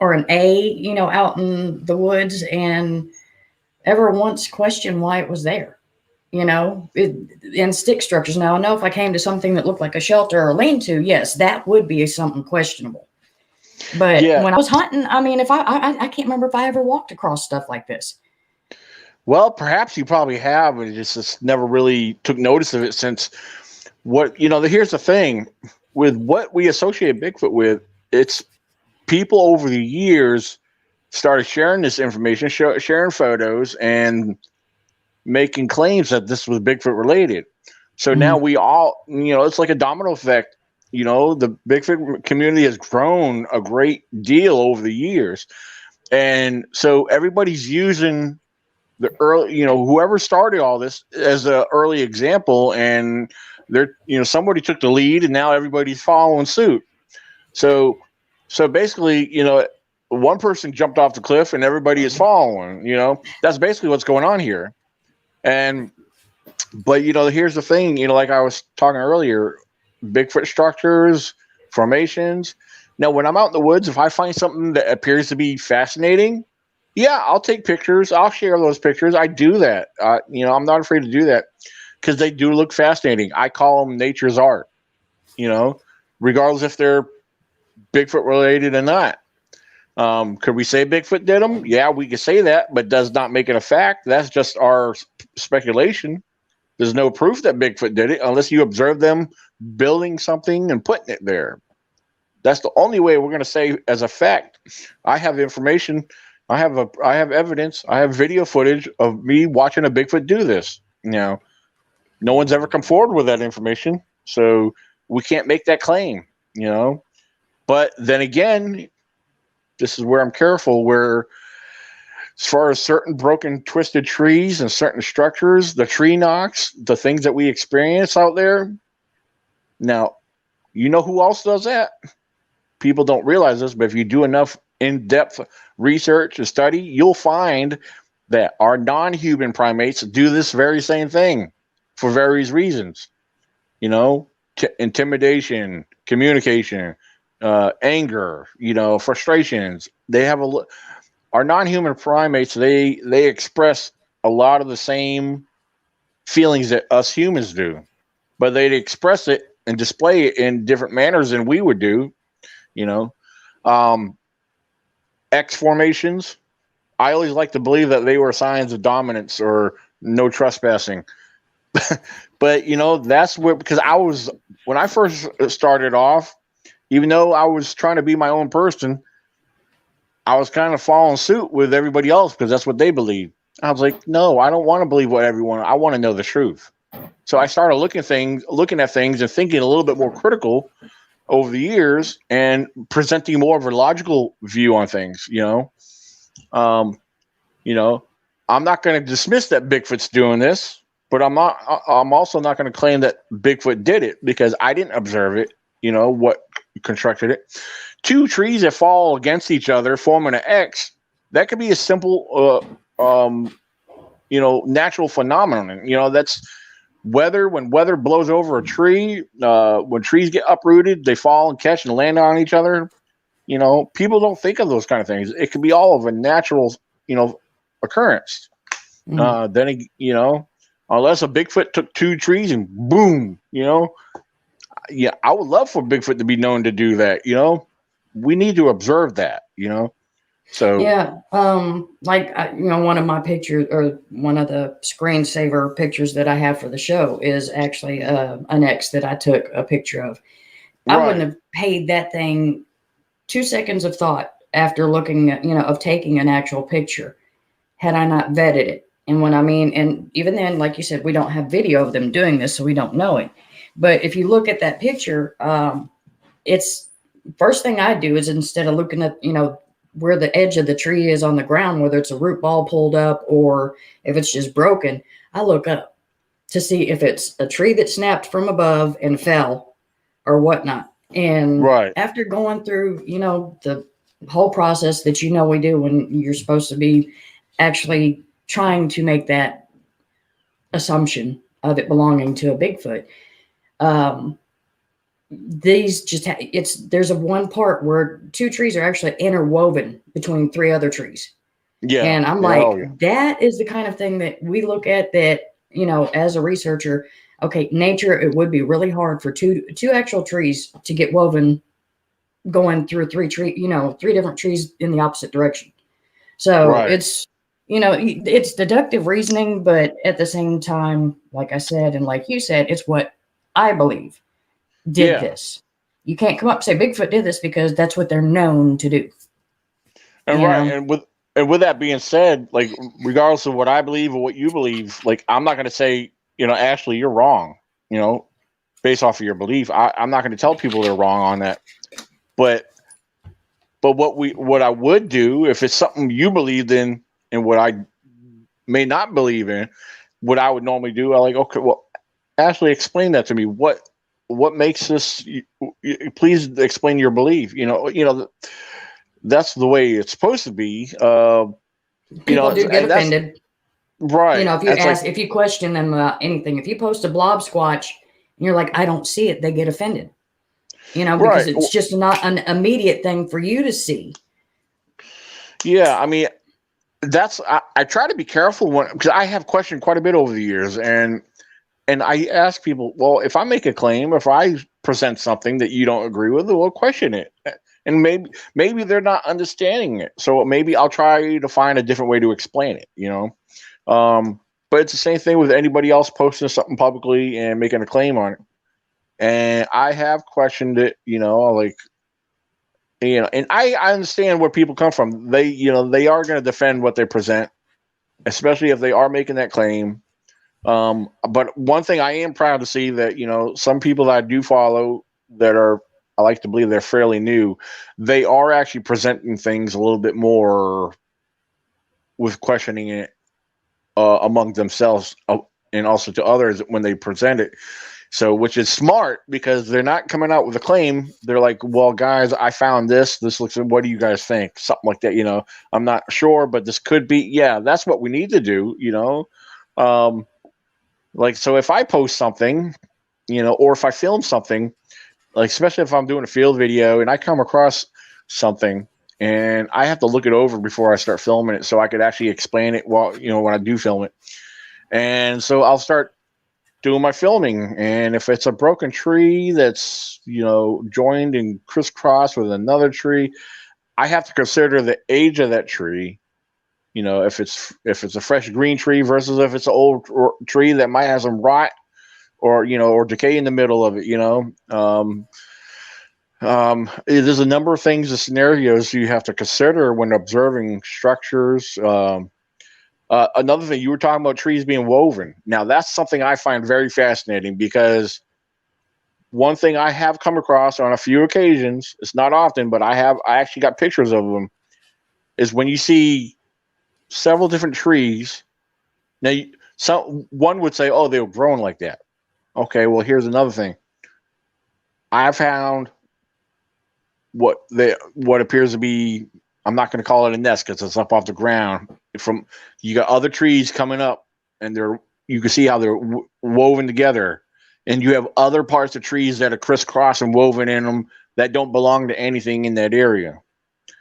or an A, out in the woods and ever once question why it was there, in stick structures. Now, I know if I came to something that looked like a shelter or a lean-to, yes, that would be something questionable. But when I was hunting, I mean, if I can't remember if I ever walked across stuff like this. Well, perhaps you probably have, but just never really took notice of it since here's the thing with what we associate Bigfoot with, it's people over the years started sharing this information, sharing photos, and making claims that this was Bigfoot related. So now we all, it's like a domino effect. The Bigfoot community has grown a great deal over the years. And so everybody's using the early, whoever started all this as an early example, and they're, somebody took the lead and now everybody's following suit. So basically, one person jumped off the cliff and everybody is following, that's basically what's going on here. But here's the thing, like I was talking earlier, Bigfoot structures, formations. Now, when I'm out in the woods, if I find something that appears to be fascinating, yeah, I'll take pictures. I'll share those pictures. I do that. I'm not afraid to do that because they do look fascinating. I call them nature's art, regardless if they're Bigfoot related or not. Could we say Bigfoot did them? Yeah, we could say that, but does not make it a fact. That's just our speculation. There's no proof that Bigfoot did it unless you observe them building something and putting it there. That's the only way we're going to say as a fact. I have information. I have evidence. I have video footage of me watching a Bigfoot do this. No one's ever come forward with that information, so we can't make that claim. But then again, this is where I'm careful. Where as far as certain broken, twisted trees and certain structures, the tree knocks, the things that we experience out there. Now, who else does that? People don't realize this, but if you do enough in-depth research and study, you'll find that our non-human primates do this very same thing for various reasons. Intimidation, communication, anger, frustrations. They have our non-human primates. They express a lot of the same feelings that us humans do, but they express it and display it in different manners than we would do. X formations. I always like to believe that they were signs of dominance or no trespassing. But that's where, because when I first started off, even though I was trying to be my own person, I was kind of following suit with everybody else because that's what they believed. I was like, no, I don't want to believe what everyone. I want to know the truth. So I started looking at things and thinking a little bit more critical over the years and presenting more of a logical view on things. I'm not going to dismiss that Bigfoot's doing this, but I'm also not going to claim that Bigfoot did it because I didn't observe it. What constructed it. Two trees that fall against each other forming an X, that could be a simple natural phenomenon. That's weather. When weather blows over a tree, when trees get uprooted, they fall and catch and land on each other. People don't think of those kind of things. It could be all of a natural, occurrence. Then, unless a Bigfoot took 2 trees and boom, yeah, I would love for Bigfoot to be known to do that. We need to observe that. So Yeah, one of my pictures or one of the screensaver pictures that I have for the show is actually an ex that I took a picture of. I wouldn't right, have paid that thing 2 seconds of thought after looking at, of taking an actual picture had I not vetted it. And when I mean, and even then, like you said, we don't have video of them doing this, so we don't know it. But if you look at that picture, it's first thing I do is instead of looking at, where the edge of the tree is on the ground, whether it's a root ball pulled up or if it's just broken, I look up to see if it's a tree that snapped from above and fell or whatnot. And right. after going through, the whole process that we do when you're supposed to be actually trying to make that assumption of it belonging to a Bigfoot, um, these just there's a one part where 2 trees are actually interwoven between 3 other trees. Yeah. And I'm Yeah. like, Oh, yeah. that is the kind of thing that we look at that, as a researcher, okay, nature, it would be really hard for two actual trees to get woven going through 3 different trees in the opposite direction. So Right. it's deductive reasoning, but at the same time, like I said, and like you said, it's what I believe did Yeah. this. You can't come up and say Bigfoot did this because that's what they're known to do. And You right. know? And with that being said, like regardless of what I believe or what you believe, like I'm not going to say, Ashley, you're wrong. Based off of your belief, I'm not going to tell people they're wrong on that. But what I would do if it's something you believed in and what I may not believe in, what I would normally do, I like, okay, well, Ashley, explain that to me. What makes this? Please explain your belief. That's the way it's supposed to be. People do get And that's offended. right. If you It's like, ask, if you question them about anything, if you post a blob squatch and you're like, I don't see it, they get offended. Because right. it's just not an immediate thing for you to see. Yeah. I mean, I try to be careful because I have questioned quite a bit over the years, and I ask people, well, if I make a claim, if I present something that you don't agree with, well, question it. And maybe they're not understanding it. So maybe I'll try to find a different way to explain it, But it's the same thing with anybody else posting something publicly and making a claim on it. And I have questioned it, like, and I understand where people come from. They are going to defend what they present, especially if they are making that claim. But one thing I am proud to see that, some people that I do follow that I like to believe they're fairly new, they are actually presenting things a little bit more with questioning it among themselves and also to others when they present it. So, which is smart because they're not coming out with a claim. They're like, well, guys, I found this. This looks, what do you guys think? Something like that, I'm not sure, but this could be, yeah, that's what we need to do, Like, so if I post something, or if I film something, like, especially if I'm doing a field video and I come across something and I have to look it over before I start filming it so I could actually explain it while, when I do film it. And so I'll start doing my filming. And if it's a broken tree that's, joined and crisscrossed with another tree, I have to consider the age of that tree. If it's a fresh green tree versus if it's an old tree that might have some rot or or decay in the middle of it. There's a number of things, the scenarios you have to consider when observing structures. Another thing, you were talking about trees being woven. Now that's something I find very fascinating because one thing I have come across on a few occasions, it's not often, but I actually got pictures of them, is when you see several different trees. Now, one would say, "Oh, they were grown like that." Okay, well, here's another thing. I found what appears to be. I'm not going to call it a nest because it's up off the ground. You got other trees coming up, and you can see how they're woven together, and you have other parts of trees that are crisscross and woven in them that don't belong to anything in that area.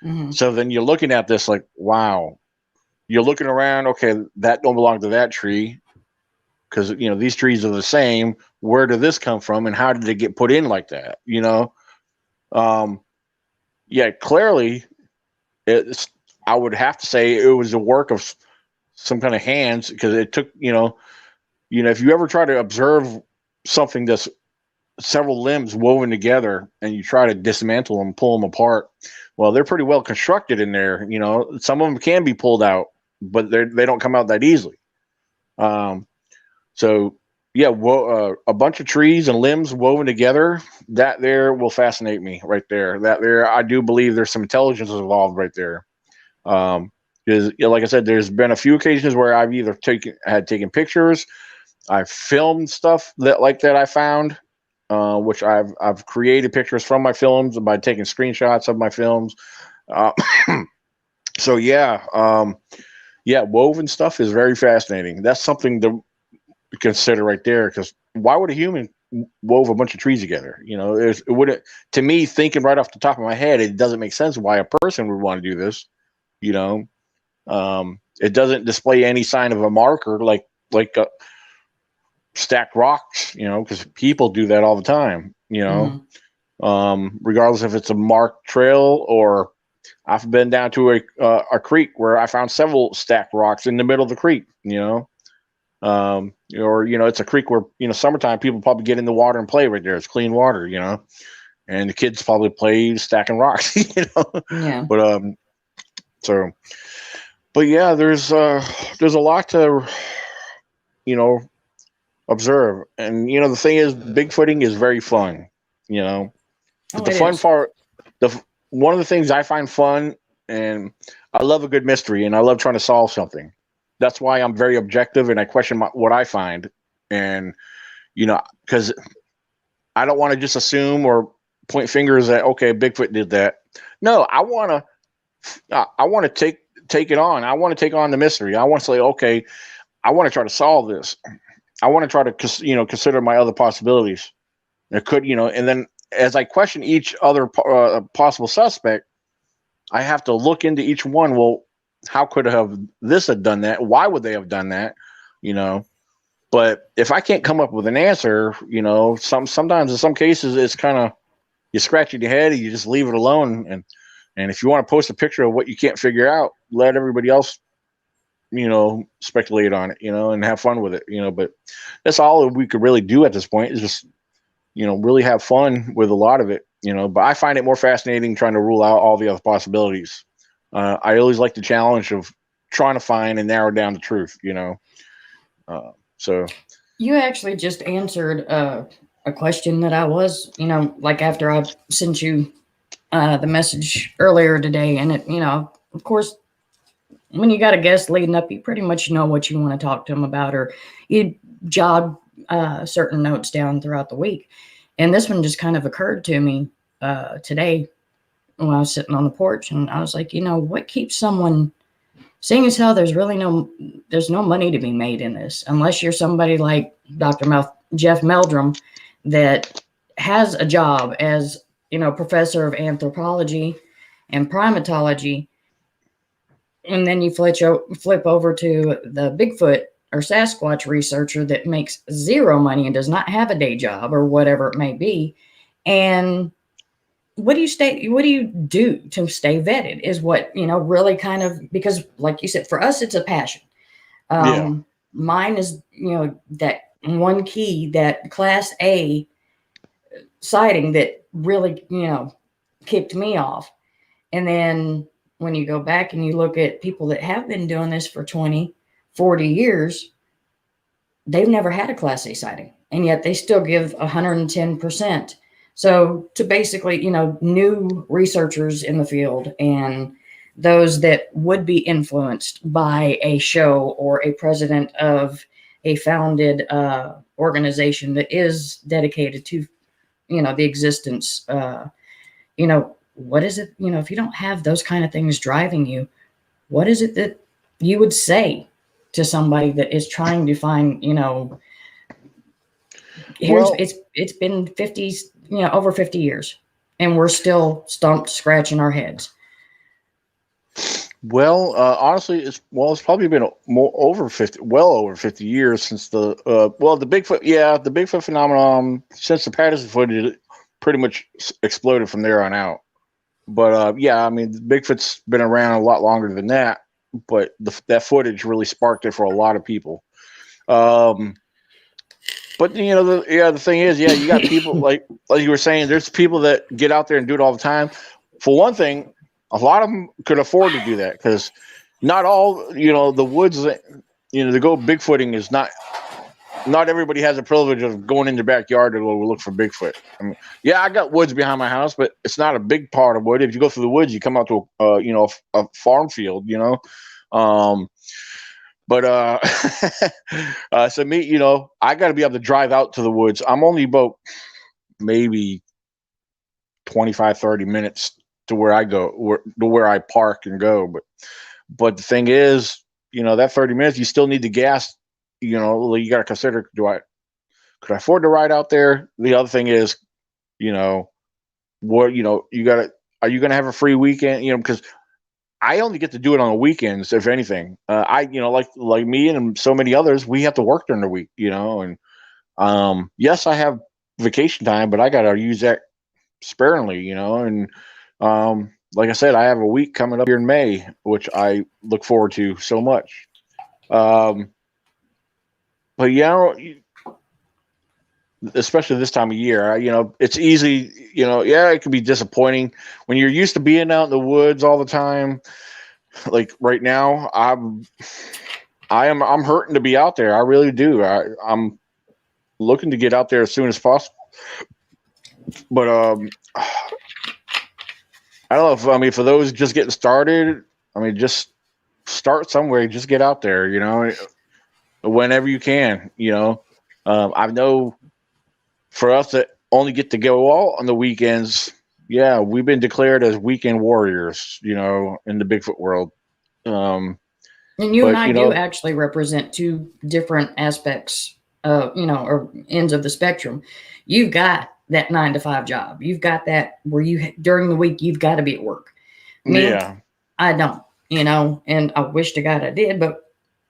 Mm-hmm. So then you're looking at this like, wow. You're looking around, okay, that don't belong to that tree. because these trees are the same. Where did this come from, and how did it get put in like that? Yeah, clearly, I would have to say it was the work of some kind of hands, because it took if you ever try to observe something that's several limbs woven together and you try to dismantle them, pull them apart, well, they're pretty well constructed in there. Some of them can be pulled out, but they don't come out that easily. So yeah, a bunch of trees and limbs woven together, that there will fascinate me right there. That there, I do believe there's some intelligence involved right there. Because like I said, there's been a few occasions where I've either taken pictures, I've filmed stuff that I found, which I've created pictures from my films by taking screenshots of my films. So yeah, woven stuff is very fascinating. That's something to consider right there, because why would a human wove a bunch of trees together? It wouldn't, to me, thinking right off the top of my head, it doesn't make sense why a person would want to do this. It doesn't display any sign of a marker like stacked rocks, because people do that all the time, regardless if it's a marked trail, or I've been down to a creek where I found several stacked rocks in the middle of the creek, or it's a creek where summertime people probably get in the water and play right there. It's clean water, and the kids probably play stacking rocks, Yeah. But yeah, there's a lot to observe, and the thing is, Bigfooting is very fun, but the fun part, one of the things I find fun, and I love a good mystery, and I love trying to solve something. That's why I'm very objective, and I question what I find, and because I don't want to just assume or point fingers that, okay, Bigfoot did that. No, I want to take it on. I want to take on the mystery. I want to say, okay, I want to try to solve this. I want to try to consider my other possibilities. It could, and then as I question each other possible suspect, I have to look into each one. Well, how could this have done that? Why would they have done that? But if I can't come up with an answer, sometimes in some cases it's kind of, you scratch your head and you just leave it alone. And if you want to post a picture of what you can't figure out, let everybody else, speculate on it, and have fun with it, but that's all we could really do at this point, is just, really have fun with a lot of it, but I find it more fascinating trying to rule out all the other possibilities. I always like the challenge of trying to find and narrow down the truth, so. You actually just answered a question that I was, after I sent you the message earlier today, and it, of course, when you got a guest leading up, you pretty much know what you want to talk to them about, or you jot certain notes down throughout the week. And this one just kind of occurred to me today when I was sitting on the porch, and I was like, what keeps someone, seeing as how there's no money to be made in this, unless you're somebody like Jeff Meldrum that has a job as, professor of anthropology and primatology. And then you flip over to the Bigfoot or Sasquatch researcher that makes zero money and does not have a day job or whatever it may be. And what do you do to stay vetted is what, really kind of, because like you said, for us, it's a passion. Yeah. Mine is, that one key, that Class A sighting that really, kicked me off. And then when you go back and you look at people that have been doing this for 20, 40 years, they've never had a Class A sighting, and yet they still give 110%. So to basically, new researchers in the field and those that would be influenced by a show or a president of a founded organization that is dedicated to, the existence, what is it, if you don't have those kind of things driving you, what is it that you would say to somebody that is trying to find, it's been 50s, over 50 years, and we're still stumped, scratching our heads. Well, honestly, it's probably been well over 50 years since the Bigfoot phenomenon, since the Patterson footage, it pretty much exploded from there on out. But yeah, I mean, Bigfoot's been around a lot longer than that, but that footage really sparked it for a lot of people. Um, but the thing is, yeah, you got people like you were saying, there's people that get out there and do it all the time. For one thing, a lot of them could afford to do that because not all, the woods, to go Bigfooting is not everybody has the privilege of going in their backyard to go look for Bigfoot. I mean, yeah, I got woods behind my house, but it's not a big part of wood. If you go through the woods, you come out to a farm field. Um, but so me, I got to be able to drive out to the woods. I'm only about maybe 25, 30 minutes to where I go, to where I park and go. But the thing is, that 30 minutes, you still need the gas. You got to consider, could I afford to ride out there? The other thing is, what, you got to, are you going to have a free weekend? Because I only get to do it on the weekends, if anything. Like me and so many others, we have to work during the week, and yes, I have vacation time, but I got to use that sparingly, and like I said, I have a week coming up here in May, which I look forward to so much. But especially this time of year, it's easy, yeah, it can be disappointing when you're used to being out in the woods all the time. Like right now, I'm hurting to be out there. I really do. I'm looking to get out there as soon as possible. But I don't know if, I mean, for those just getting started, I mean, just start somewhere. Just get out there, whenever you can. I know for us that only get to go out on the weekends, yeah, we've been declared as weekend warriors, in the Bigfoot world. And you and But I do actually represent two different aspects of, or ends of the spectrum. You've got that 9 to 5 job. You've got that where during the week, you've got to be at work. Me, yeah, I don't, and I wish to God I did, but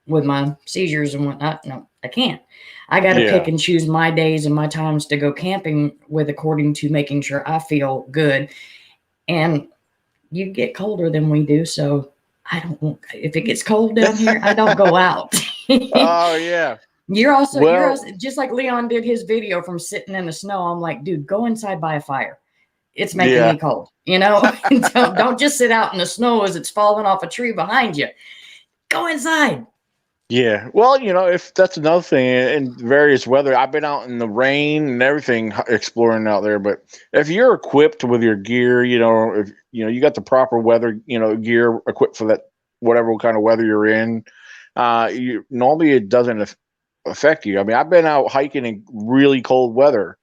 with my seizures and whatnot, no, I can't. I got to pick yeah, and choose my days and my times to go camping with according to making sure I feel good. And you get colder than we do, so I don't want, if it gets cold down here, I don't go out. oh yeah. You're also Well, just like Leon did his video from sitting in the snow. I'm like, dude, go inside by a fire. It's making yeah. me cold. Don't just sit out in the snow as it's falling off a tree behind you. Go inside. Yeah. Well, if that's another thing in various weather, I've been out in the rain and everything exploring out there. But if you're equipped with your gear, if you got the proper weather, gear equipped for that, whatever kind of weather you're in, normally it doesn't affect you. I mean, I've been out hiking in really cold weather,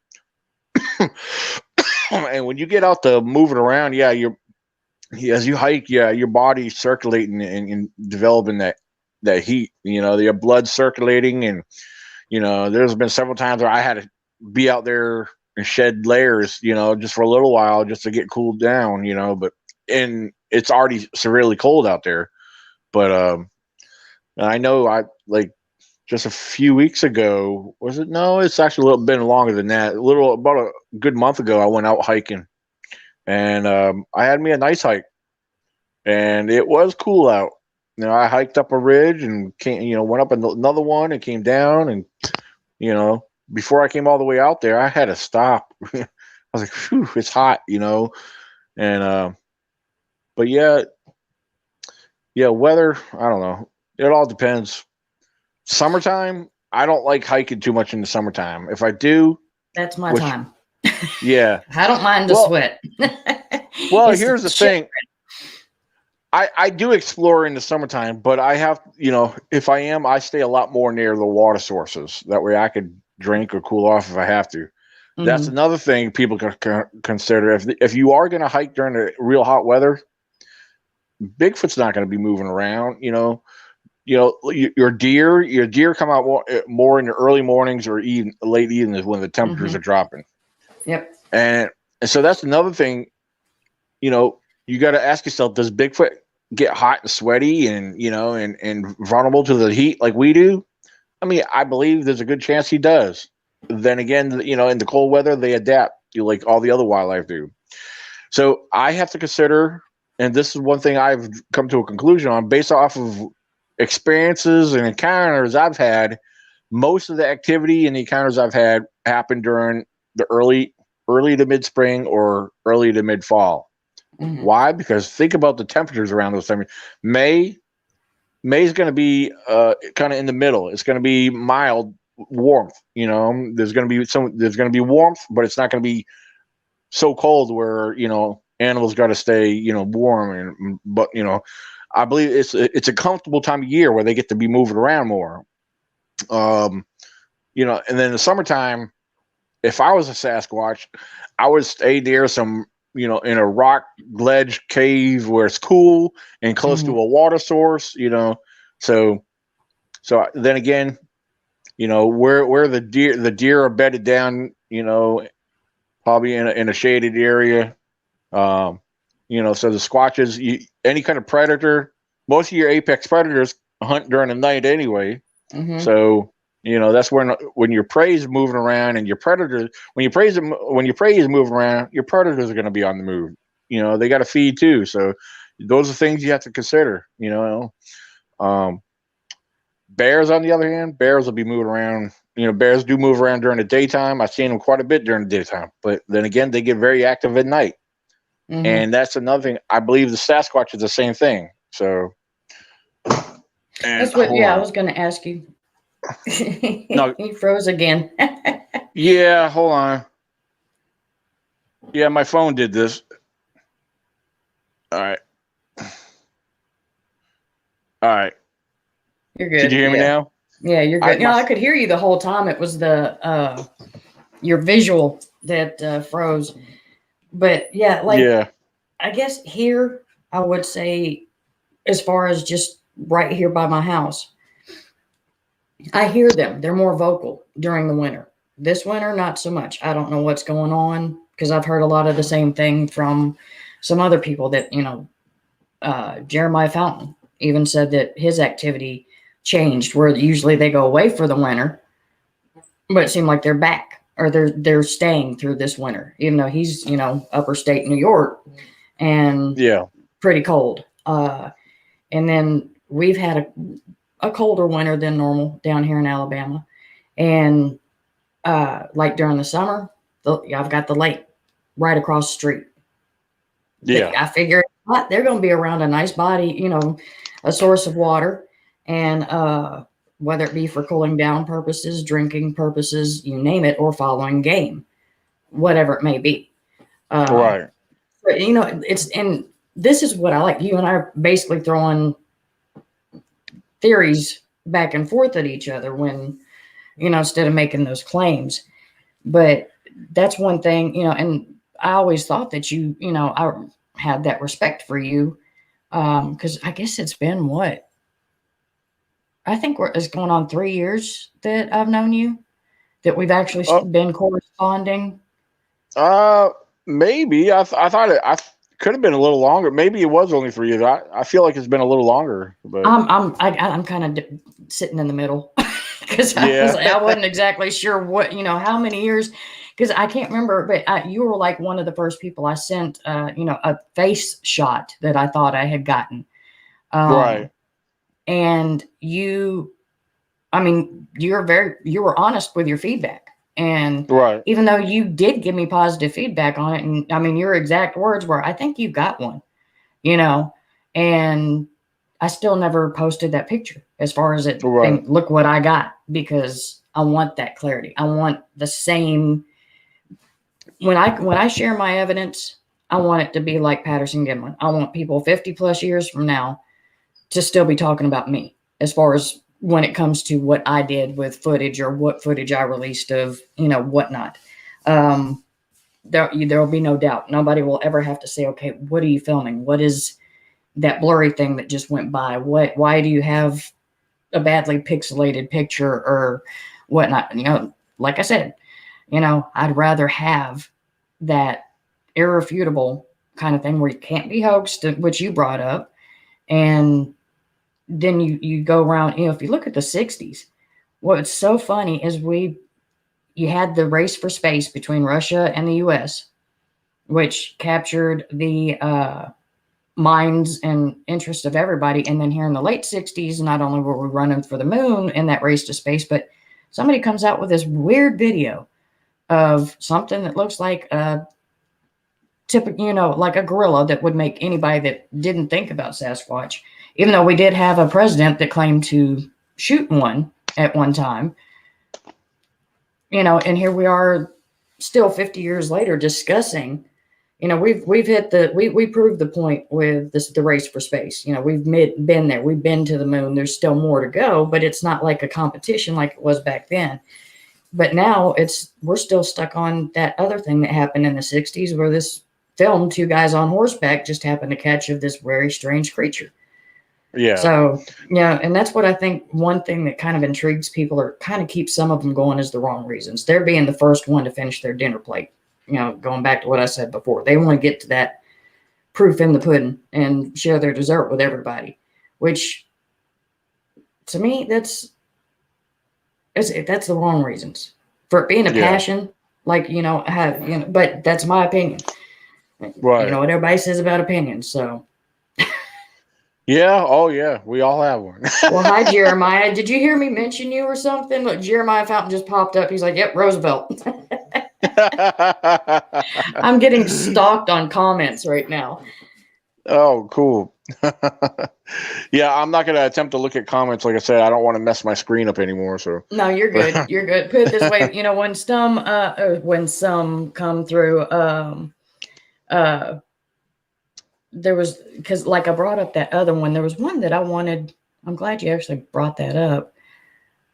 and when you get out to moving around, yeah, as you hike, yeah, your body's circulating and developing that heat, your blood circulating. And there's been several times where I had to be out there and shed layers, just for a little while just to get cooled down, and it's already severely cold out there. But I know I like just a few weeks ago, was it? No, it's actually a little bit longer than that. About a good month ago, I went out hiking, and I had me a nice hike, and it was cool out. I hiked up a ridge and went up another one and came down, and before I came all the way out there, I had to stop. I was like, "Phew, it's hot," and but yeah, weather. I don't know. It all depends. Summertime, I don't like hiking too much in the summertime. If I do, That's my which time. yeah, I don't mind the well, sweat. here's the Shit. thing. I do explore in the summertime, but I have, if I stay a lot more near the water sources. That way I could drink or cool off if I have to. That's Mhm. another thing people can consider. If you are going to hike during the real hot weather, Bigfoot's not going to be moving around. Your deer come out more in the early mornings or even late evenings when the temperatures are Mhm. dropping. Yep. And so that's another thing. You got to ask yourself: does Bigfoot get hot and sweaty and, and vulnerable to the heat like we do. I mean, I believe there's a good chance he does. Then again, in the cold weather, they adapt like all the other wildlife do. So I have to consider, and this is one thing I've come to a conclusion on based off of experiences and encounters I've had. Most of the activity and the encounters I've had happened during the early to mid spring or early to mid fall. Mm-hmm. Why? Because think about the temperatures around those times. May's going to be kind of in the middle. It's going to be mild warmth. There's going to be warmth, but it's not going to be so cold where animals got to stay warm. But I believe it's a comfortable time of year where they get to be moving around more. And then in the summertime, if I was a Sasquatch, I would stay near some, in a rock ledge cave where it's cool and close to a water source, So then again, where the deer are bedded down, probably in a shaded area. So the Squatches, any kind of predator, most of your apex predators hunt during the night anyway. Mm-hmm. So that's when your prey is moving around and your predators, when your prey is moving around, your predators are going to be on the move. They got to feed too. So those are things you have to consider. Bears, on the other hand, bears will be moving around. Bears do move around during the daytime. I've seen them quite a bit during the daytime, but then again, they get very active at night. Mm-hmm. And that's another thing. I believe the Sasquatch is the same thing. So, that's what. Yeah, I was going to ask you. No, he froze again. Yeah, hold on. Yeah, my phone did this. All right. You're good. Can you hear me now? Yeah, you're good. I could hear you the whole time. It was the your visual that froze. But yeah, I guess here I would say, as far as just right here by my house, I hear them. They're more vocal during the winter. This winter, not so much. I don't know what's going on because I've heard a lot of the same thing from some other people that, Jeremiah Fountain even said that his activity changed where usually they go away for the winter, but it seemed like they're back or they're staying through this winter, even though he's, upper state New York and pretty cold. And then we've had a colder winter than normal down here in Alabama. And like during the summer, I've got the lake right across the street. Yeah. I figure they're going to be around a nice body, a source of water. And whether it be for cooling down purposes, drinking purposes, you name it, or following game, whatever it may be. Right. But, and this is what I like. You and I are basically throwing theories back and forth at each other when, instead of making those claims. But that's one thing, and I always thought that I had that respect for you. Because I guess it's been what? I think it's going on 3 years that I've known you, that we've actually been corresponding. Maybe I thought I could have been a little longer. Maybe it was only 3 years. I feel like it's been a little longer. But I'm kind of sitting in the middle because I wasn't exactly sure what how many years, because I can't remember. But you were like one of the first people I sent a face shot that I thought I had gotten. Right. And you were honest with your feedback. And even though you did give me positive feedback on it, and your exact words were, I think you got one, and I still never posted that picture as far as it, look what I got, because I want that clarity. I want the same, when I share my evidence, I want it to be like Patterson Gimlin. I want people 50 plus years from now to still be talking about me as far as when it comes to what I did with footage or what footage I released of, whatnot. There will be no doubt. Nobody will ever have to say, okay, what are you filming? What is that blurry thing that just went by? Why do you have a badly pixelated picture or whatnot? Like I said, I'd rather have that irrefutable kind of thing where you can't be hoaxed, which you brought up. And then you go around, if you look at the 60s, what's so funny is you had the race for space between Russia and the US, which captured the minds and interest of everybody. And then here in the late 60s, not only were we running for the moon in that race to space, but somebody comes out with this weird video of something that looks like a typical, like a gorilla that would make anybody that didn't think about Sasquatch, even though we did have a president that claimed to shoot one at one time, and here we are still 50 years later discussing, we've hit we proved the point with the race for space. We've been there, we've been to the moon. There's still more to go, but it's not like a competition like it was back then. But now we're still stuck on that other thing that happened in the 60s, where this film, two guys on horseback just happened to catch of this very strange creature. Yeah. So, and that's what I think, one thing that kind of intrigues people or kind of keeps some of them going is the wrong reasons. They're being the first one to finish their dinner plate. Going back to what I said before, they want to get to that proof in the pudding and share their dessert with everybody, which to me, that's the wrong reasons for it being a passion. Like, but that's my opinion. Right. You know what everybody says about opinions. So. Yeah. Oh, yeah. We all have one. Well, hi, Jeremiah. Did you hear me mention you or something? Look, Jeremiah Fountain just popped up. He's like, yep, Roosevelt. I'm getting stalked on comments right now. Oh, cool. Yeah, I'm not going to attempt to look at comments. Like I said, I don't want to mess my screen up anymore. So no, you're good. You're good. Put it this way, when some come through, there was, because like I brought up that other one, there was one that I wanted. I'm glad you actually brought that up.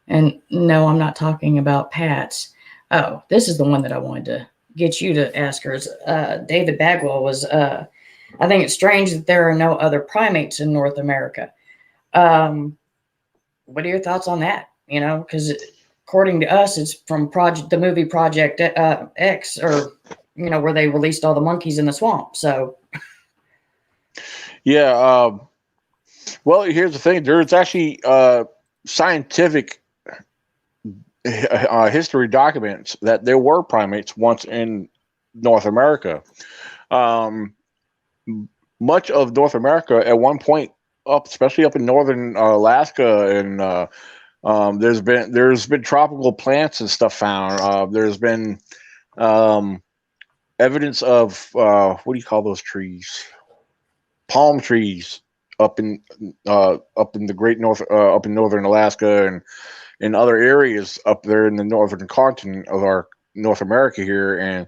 And no, I'm not talking about Pat's. Oh, this is the one that I wanted to get you to ask her. David Bagwell was, I think it's strange that there are no other primates in North America. What are your thoughts on that? Because according to us, it's from the movie Project X, or, where they released all the monkeys in the swamp. So. Yeah. Well, here's the thing. There's actually scientific history documents that there were primates once in North America. Much of North America at one point, especially up in northern Alaska, and there's been tropical plants and stuff found. There's been evidence of what do you call those trees? Palm trees up in the great north, up in northern Alaska and in other areas up there in the northern continent of our North America here. And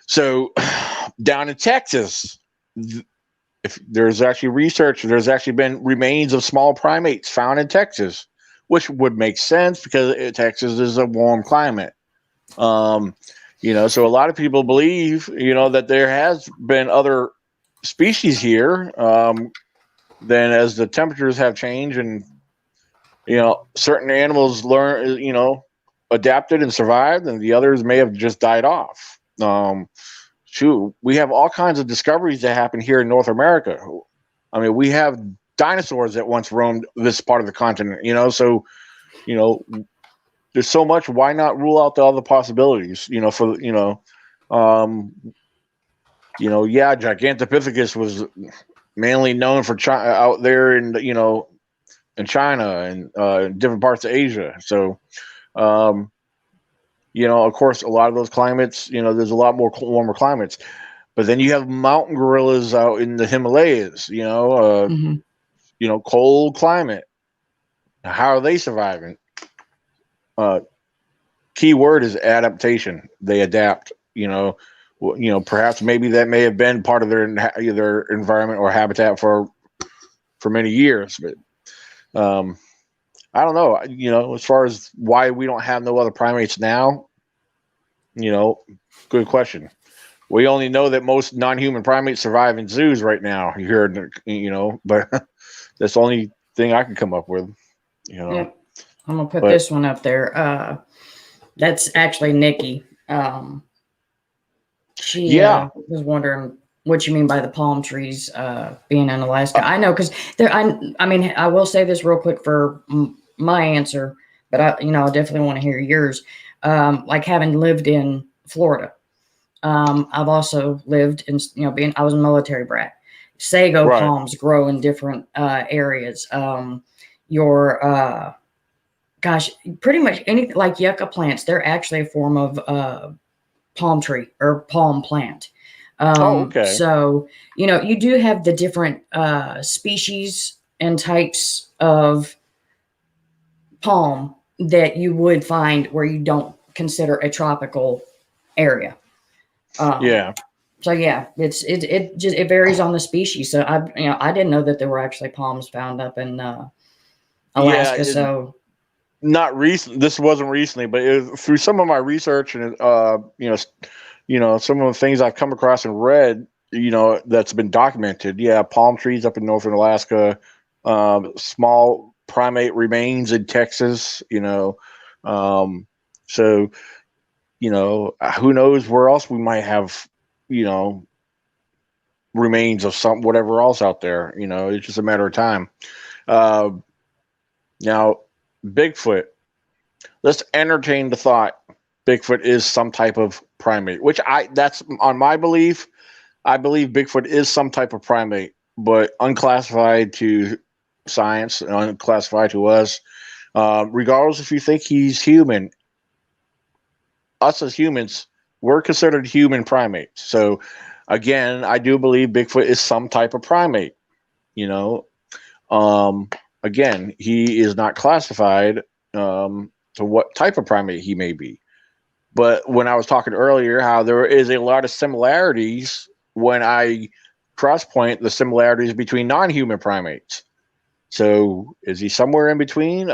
so down in Texas, if there's actually research, there's actually been remains of small primates found in Texas, which would make sense because Texas is a warm climate. So a lot of people believe, that there has been other species here. Then as the temperatures have changed and, certain animals adapted and survived, and the others may have just died off. We have all kinds of discoveries that happen here in North America. I mean, we have dinosaurs that once roamed this part of the continent, so, there's so much. Why not rule out the other possibilities, Gigantopithecus was mainly known for out there in, in China and different parts of Asia. So, of course, a lot of those climates, there's a lot more warmer climates. But then you have mountain gorillas out in the Himalayas, cold climate. How are they surviving? Key word is adaptation. They adapt, perhaps maybe that may have been part of their environment or habitat for many years. But I don't know, as far as why we don't have no other primates now, good question. We only know that most non-human primates survive in zoos right now. You hear, but that's the only thing I can come up with. Yeah. I'm gonna put this one up there. That's actually Nikki. She was wondering what you mean by the palm trees being in Alaska. I know because there. I mean, I will say this real quick for my answer, but I definitely want to hear yours. Like having lived in Florida, I've also lived in I was a military brat. Sago Right. palms grow in different areas. Your gosh, pretty much any like yucca plants. They're actually a form of palm tree or palm plant. Oh, okay. So, you do have the different species and types of palm that you would find where you don't consider a tropical area. Yeah. So yeah, it varies on the species. So I didn't know that there were actually palms found up in Yeah. Alaska. So Not recent. This wasn't recently, but through some of my research and some of the things I've come across and read, that's been documented. Yeah, palm trees up in northern Alaska, small primate remains in Texas. So who knows where else we might have, remains of some whatever else out there. It's just a matter of time. Uh, Now, Bigfoot. Let's entertain the thought Bigfoot is some type of primate, which that's on my belief. I believe Bigfoot is some type of primate, but unclassified to science and unclassified to us. Regardless if you think he's human, us as humans, we're considered human primates. So, again, I do believe Bigfoot is some type of primate. You know, again, he is not classified to what type of primate he may be. But when I was talking earlier, how there is a lot of similarities when I cross-point the similarities between non-human primates. So is he somewhere in between?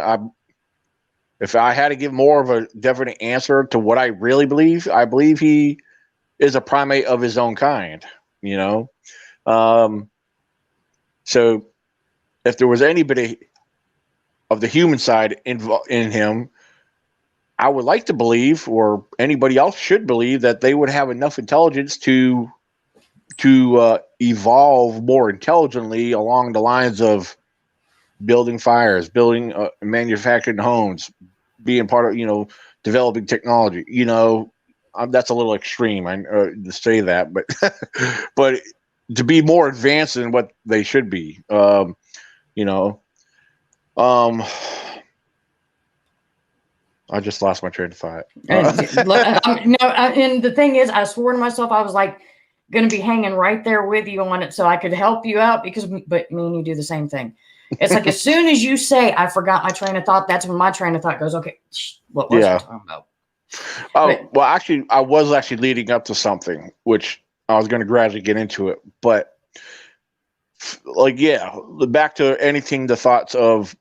If I had to give more of a definite answer to what I really believe, I believe he is a primate of his own kind. You know, so if there was anybody of the human side in him, I would like to believe, or anybody else should believe, that they would have enough intelligence to evolve more intelligently along the lines of building fires, building manufacturing homes, being part of developing technology. That's a little extreme to say that, but but to be more advanced than what they should be. You know, um, I just lost my train of thought. and and the thing is, I swore to myself I was like going to be hanging right there with you on it so I could help you out but me and you do the same thing. It's like as soon as you say I forgot my train of thought, that's when my train of thought goes, okay, what was I talking about? Well, actually, I was actually leading up to something, which I was going to gradually get into it. But, back to anything, the thoughts of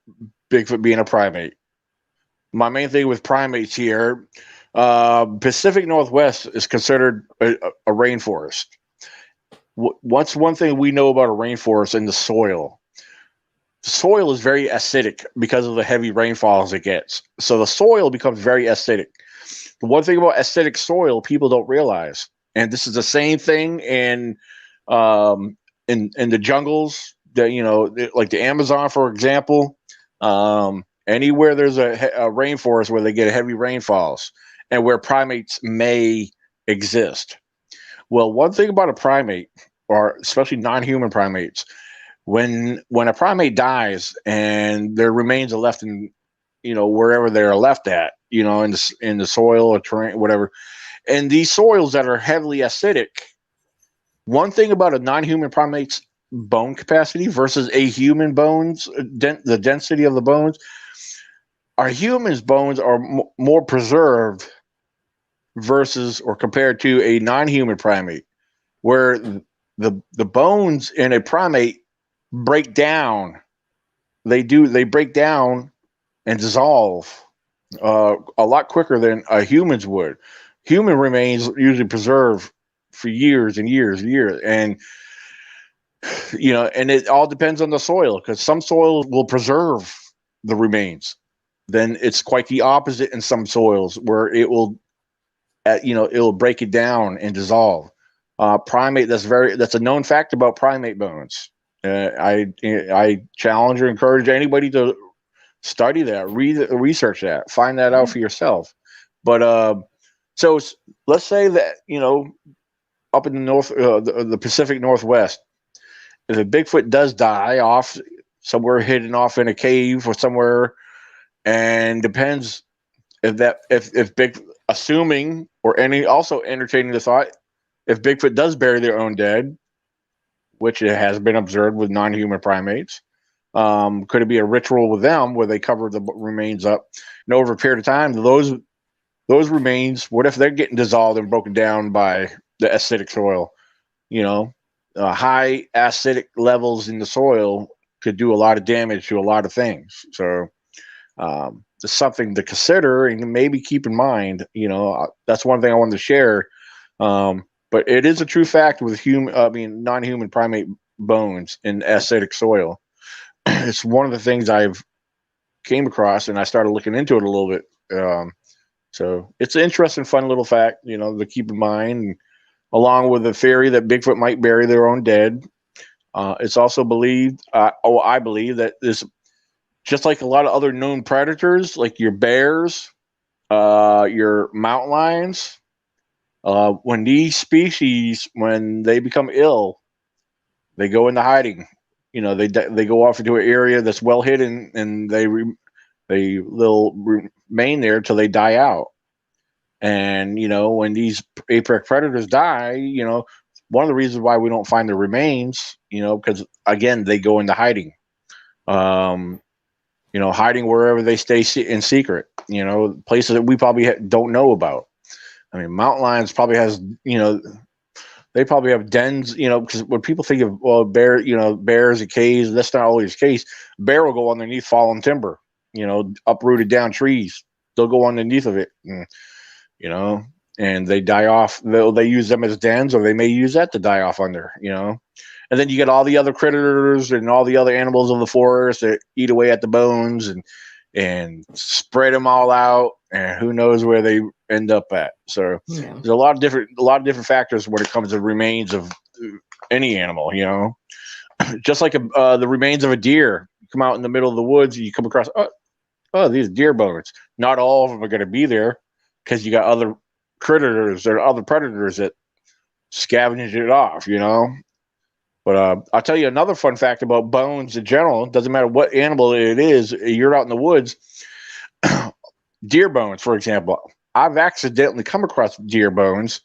Bigfoot being a primate. My main thing with primates here, Pacific Northwest is considered a rainforest. What's one thing we know about a rainforest in the soil? The soil is very acidic because of the heavy rainfalls it gets. So the soil becomes very acidic. The one thing about acidic soil people don't realize, and this is the same thing in the jungles that like the Amazon, for example. Anywhere there's a rainforest where they get heavy rainfalls and where primates may exist. Well, one thing about a primate, or especially non-human primates, when a primate dies and their remains are left in wherever they're left at, in the soil or terrain, whatever, and these soils that are heavily acidic, one thing about a non-human primate's bone capacity versus a human bones, the density of the bones, our humans' bones are more preserved versus or compared to a non-human primate, where the bones in a primate break down. They break down and dissolve a lot quicker than a humans would. Human remains usually preserve for years and years and years, and and it all depends on the soil, because some soils will preserve the remains. Then it's quite the opposite in some soils where it will, it will break it down and dissolve. primate. That's a known fact about primate bones. I challenge or encourage anybody to study that, research that, find that out for yourself. But so let's say that up in the north, the Pacific Northwest, if a Bigfoot does die off somewhere hidden off in a cave or somewhere, and depends if big assuming or any also entertaining the thought, if Bigfoot does bury their own dead, which it has been observed with non-human primates, could it be a ritual with them where they cover the remains up, and over a period of time, those remains, what if they're getting dissolved and broken down by the acidic soil? High acidic levels in the soil could do a lot of damage to a lot of things. So it's something to consider and maybe keep in mind. That's one thing I wanted to share. But it is a true fact with non-human primate bones in acidic soil. It's one of the things I've came across, and I started looking into it a little bit. So it's an interesting, fun little fact, to keep in mind. And along with the theory that Bigfoot might bury their own dead, it's also believed. I believe that this, just like a lot of other known predators, like your bears, your mountain lions, when these species, when they become ill, they go into hiding. They go off into an area that's well hidden, and they'll remain there till they die out. And when these apex predators die, one of the reasons why we don't find the remains, because again they go into hiding. Hiding wherever they stay in secret. Places that we probably don't know about. I mean, mountain lions probably has, they probably have dens, because when people think of bears and caves, that's not always the case. Bear will go underneath fallen timber, uprooted down trees. They'll go underneath of it, and they die off. They use them as dens, or they may use that to die off under, And then you get all the other critters and all the other animals of the forest that eat away at the bones and spread them all out, and who knows where they end up at. So there's a lot of different factors when it comes to remains of any animal. Just like the remains of a deer. You come out in the middle of the woods, and you come across these deer bones. Not all of them are going to be there, because you got other critters or other predators that scavenge it off. But I'll tell you another fun fact about bones in general. It doesn't matter what animal it is. You're out in the woods. Deer bones, for example. I've accidentally come across deer bones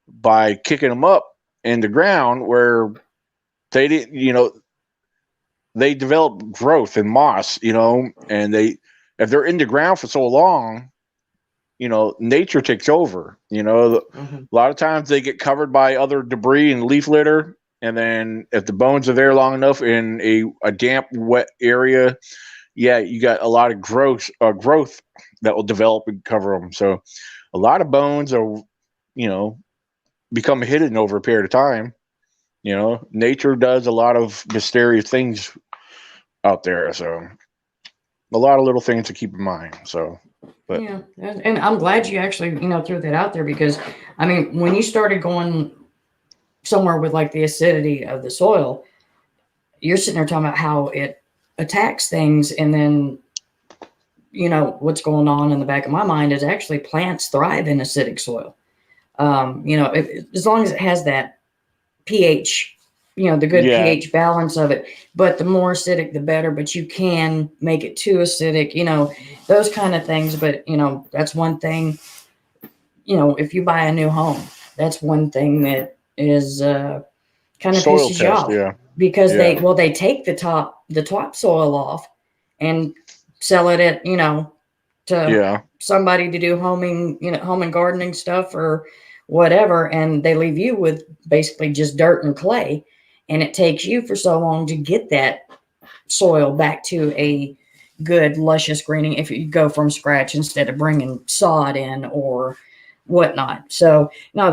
by kicking them up in the ground where they didn't, they develop growth and moss, and if they're in the ground for so long, nature takes over. A lot of times they get covered by other debris and leaf litter. And then if the bones are there long enough in a damp, wet area, you got a lot of growth that will develop and cover them. So a lot of bones are, become hidden over a period of time. Nature does a lot of mysterious things out there. So a lot of little things to keep in mind. So, but yeah, and I'm glad you actually, threw that out there, because I mean, when you started going somewhere with like the acidity of the soil, you're sitting there talking about how it attacks things, and then what's going on in the back of my mind is actually plants thrive in acidic soil. As long as it has that pH, the good pH balance of it. But the more acidic, the better. But you can make it too acidic, those kind of things. But that's one thing. If you buy a new home, that's one thing that is kind of soil pisses you test, off, because they take the topsoil off and sell it at to somebody to do home and gardening stuff or whatever, and they leave you with basically just dirt and clay, and it takes you for so long to get that soil back to a good luscious greening if you go from scratch instead of bringing sod in or whatnot. So no,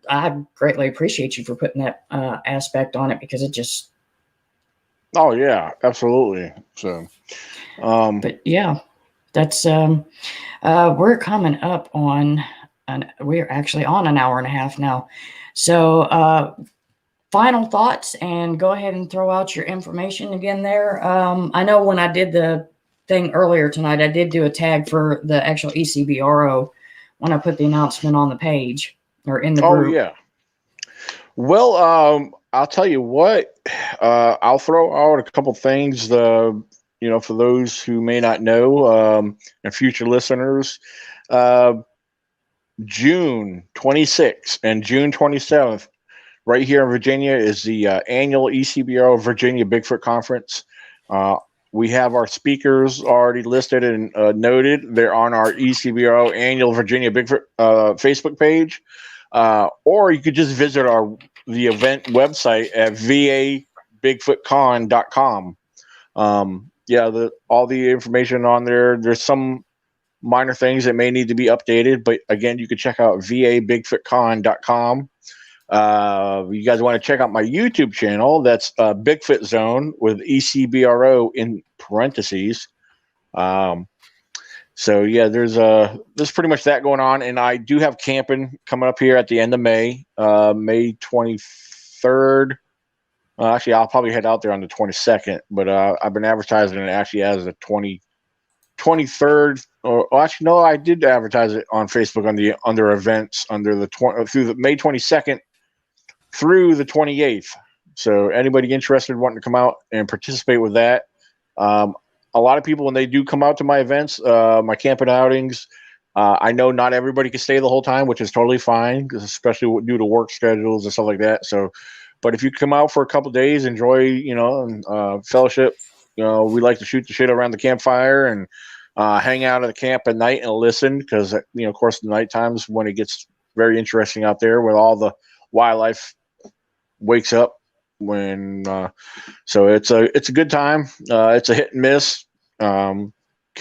I greatly appreciate you for putting that aspect on it, because it just. Oh yeah, absolutely. So, but yeah, that's we're coming up on and we're actually on an hour and a half now. So, final thoughts, and go ahead and throw out your information again there. I know when I did the thing earlier tonight, I did do a tag for the actual E.C.B.R.O. when I put the announcement on the page or in the group. Oh yeah. Well, I'll tell you what. I'll throw out a couple things. For those who may not know, and future listeners, June 26th and June 27th, right here in Virginia, is the annual E.C.B.R.O. Virginia Bigfoot Conference. We have our speakers already listed and noted. They're on our E.C.B.R.O. annual Virginia Bigfoot Facebook page. Or you could just visit the event website at vabigfootcon.com. All the information on there. There's some minor things that may need to be updated, but again, you can check out vabigfootcon.com. You guys want to check out my YouTube channel? That's Bigfoot Zone with E.C.B.R.O. in parentheses. So yeah, there's pretty much that going on, and I do have camping coming up here at the end of May, May 23rd. Actually, I'll probably head out there on the 22nd, but I've been advertising it actually as the 23rd. Actually, no, I did advertise it on Facebook under events through the May 22nd through the 28th. So anybody interested wanting to come out and participate with that. A lot of people, when they do come out to my events, my camping outings, I know not everybody can stay the whole time, which is totally fine, especially due to work schedules and stuff like that. So, but if you come out for a couple of days, enjoy, and fellowship, we like to shoot the shit around the campfire and hang out at the camp at night and listen, because, of course, the night times when it gets very interesting out there with all the wildlife wakes up. So it's a good time. It's a hit and miss. Can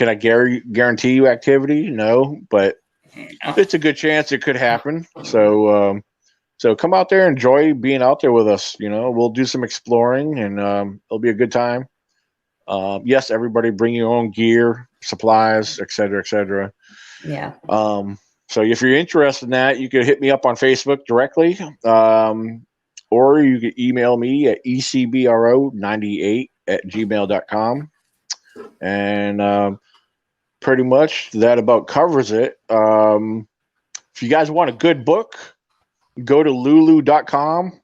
I guarantee you activity? No, but it's a good chance it could happen. So come out there, enjoy being out there with us. We'll do some exploring, and it'll be a good time. Yes, everybody bring your own gear, supplies, etc., etc. Yeah. So if you're interested in that, you could hit me up on Facebook directly. Or you can email me at ecbro98@gmail.com. And pretty much that about covers it. If you guys want a good book, go to lulu.com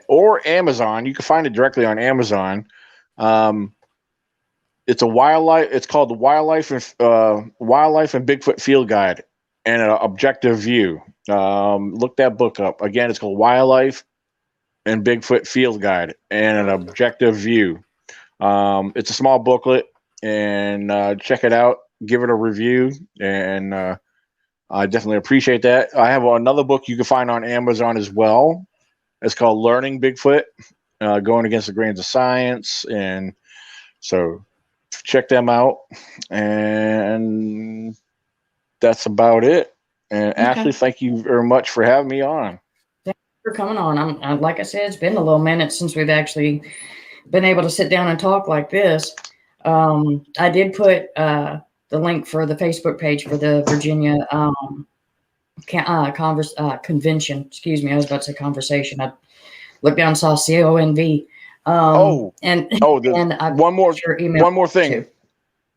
or Amazon. You can find it directly on Amazon. It's called the Wildlife and Bigfoot Field Guide and an Objective View. Look that book up. Again, it's called Wildlife and Bigfoot Field Guide and an Objective View. It's a small booklet, and check it out. Give it a review, and I definitely appreciate that. I have another book you can find on Amazon as well. It's called Learning Bigfoot, Going Against the Grains of Science, and so check them out. And that's about it. And Okay. Ashley, thank you very much for having me on. For coming on. I'm like I said, it's been a little minute since we've actually been able to sit down and talk like this. I did put the link for the Facebook page for the Virginia convention. Excuse me, I was about to say conversation. I looked down and saw CONV. One more thing. Too.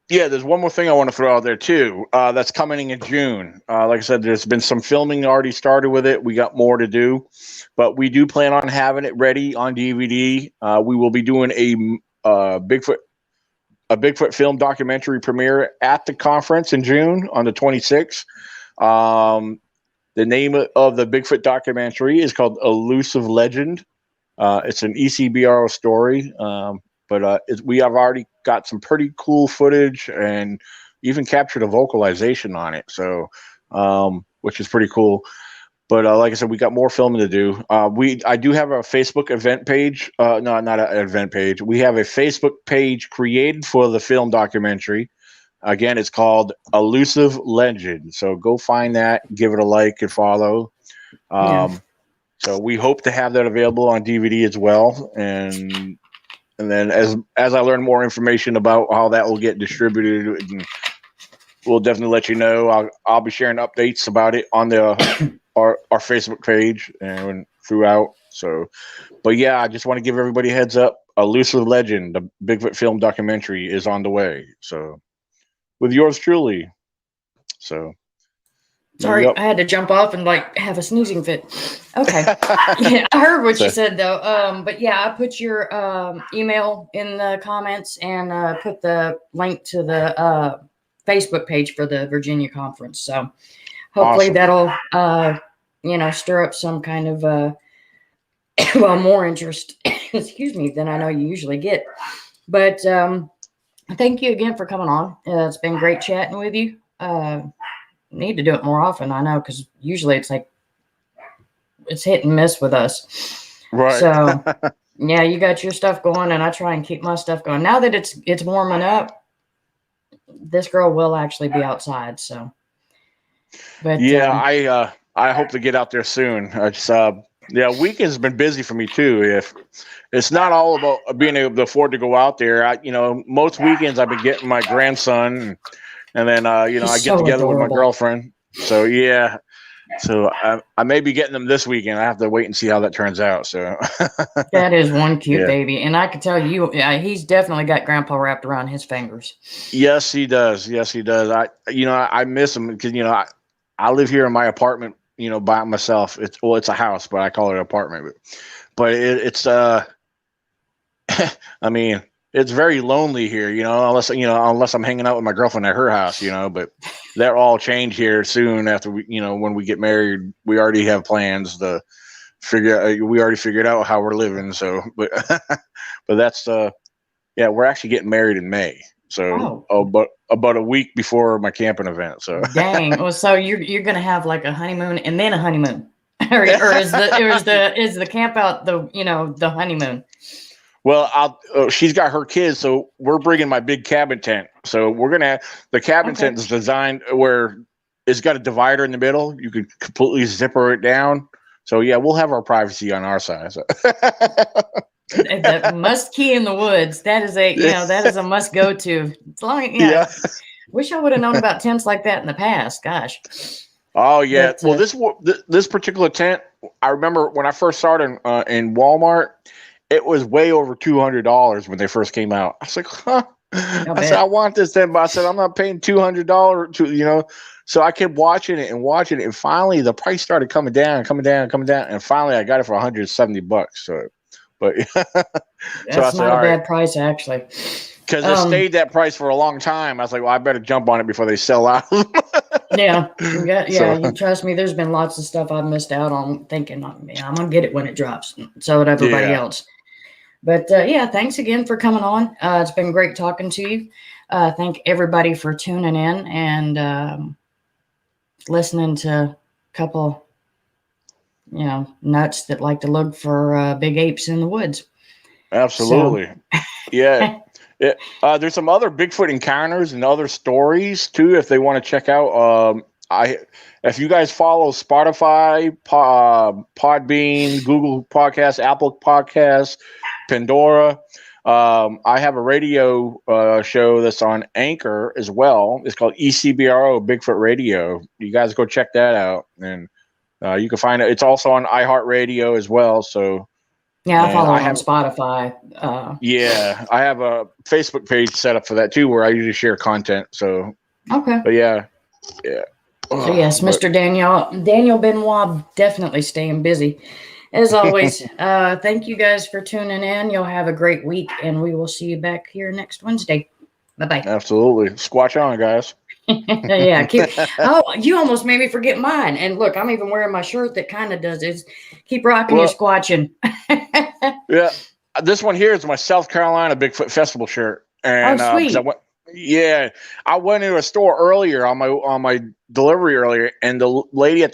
Yeah, there's one more thing I want to throw out there too. That's coming in June. Like I said, there's been some filming already started with it. We got more to do, but we do plan on having it ready on DVD. We will be doing a Bigfoot film documentary premiere at the conference in June on the 26th. The name of the Bigfoot documentary is called Elusive Legend. It's an E.C.B.R.O. story. But we have already got some pretty cool footage and even captured a vocalization on it. So, which is pretty cool. But like I said, we got more filming to do. I do have a Facebook event page. No, not an event page. We have a Facebook page created for the film documentary. Again, it's called Elusive Legend. So go find that, give it a like and follow. So we hope to have that available on DVD as well. And then as I learn more information about how that will get distributed we'll definitely let you know. I'll be sharing updates about it on our Facebook page and throughout. So, but yeah, I just want to give everybody a heads up. Elusive Legend, the Bigfoot film documentary, is on the way. So, with yours truly. So, Sorry, yep. I had to jump off and like have a sneezing fit. Okay. Yeah, I heard what you said though. But yeah, I put your email in the comments and put the link to the Facebook page for the Virginia conference. So hopefully that'll stir up some kind of well, more interest, excuse me, than I know you usually get. But thank you again for coming on. It's been great chatting with you. Need to do it more often, I know, because usually it's like it's hit and miss with us. Right. So yeah, you got your stuff going, and I try and keep my stuff going. Now that it's warming up, this girl will actually be outside. So, but yeah, I hope to get out there soon. Weekends has been busy for me too. If it's not all about being able to afford to go out there, most weekends I've been getting my grandson, and then I get together with my girlfriend. So yeah, so I may be getting them this weekend. I have to wait and see how that turns out. So that is one cute baby, and I can tell you, he's definitely got Grandpa wrapped around his fingers. Yes, he does. Yes, he does. I miss him because I live here in my apartment, by myself. It's a house, but I call it an apartment. But it's I mean, it's very lonely here, unless I'm hanging out with my girlfriend at her house, but that all change here soon after when we get married. We already have plans to we already figured out how we're living. So, but that's we're actually getting married in May. So about a week before my camping event. So dang. Well, so you're gonna have like a honeymoon and then a honeymoon, or is the camp out the honeymoon? Well, she's got her kids, so we're bringing my big cabin tent. So the cabin tent is designed where it's got a divider in the middle. You could completely zipper it down. So yeah, we'll have our privacy on our side. So. That must key in the woods. That is a must go to. As long wish I would have known about tents like that in the past. Gosh. Oh yeah. Well, this particular tent, I remember when I first started in Walmart. It was way over $200 when they first came out. I was like, huh? I said, I want this tent, but I said, I'm not paying $200 So I kept watching it, and finally the price started coming down, and finally I got it for $170. So, but that's not a bad price actually. Because it stayed that price for a long time. I was like, well, I better jump on it before they sell out. Yeah. You trust me. There's been lots of stuff I've missed out on thinking, I'm gonna get it when it drops. So would everybody else. But thanks again for coming on. It's been great talking to you. Thank everybody for tuning in and listening to a couple, nuts that like to look for big apes in the woods. Absolutely. So. Yeah. There's some other Bigfoot encounters and other stories too, if they want to check out. If you guys follow Spotify, Podbean, Google Podcasts, Apple Podcasts, Pandora, I have a radio show that's on Anchor as well. It's called E.C.B.R.O. Bigfoot Radio. You guys go check that out, and you can find it. It's also on iHeartRadio as well. So. Yeah, I follow on Spotify. I have a Facebook page set up for that too, where I usually share content. So okay, but yeah. So yes, Mr. Daniel Benoit, definitely staying busy as always. Thank you guys for tuning in. You'll have a great week, and we will see you back here next Wednesday. Bye-bye. Absolutely, squatch on, guys. Yeah. You almost made me forget mine. And look, I'm even wearing my shirt that kind of does is keep rocking your squatching. Yeah, this one here is my South Carolina Bigfoot Festival shirt. And sweet. I went into a store earlier on my delivery earlier, and the lady at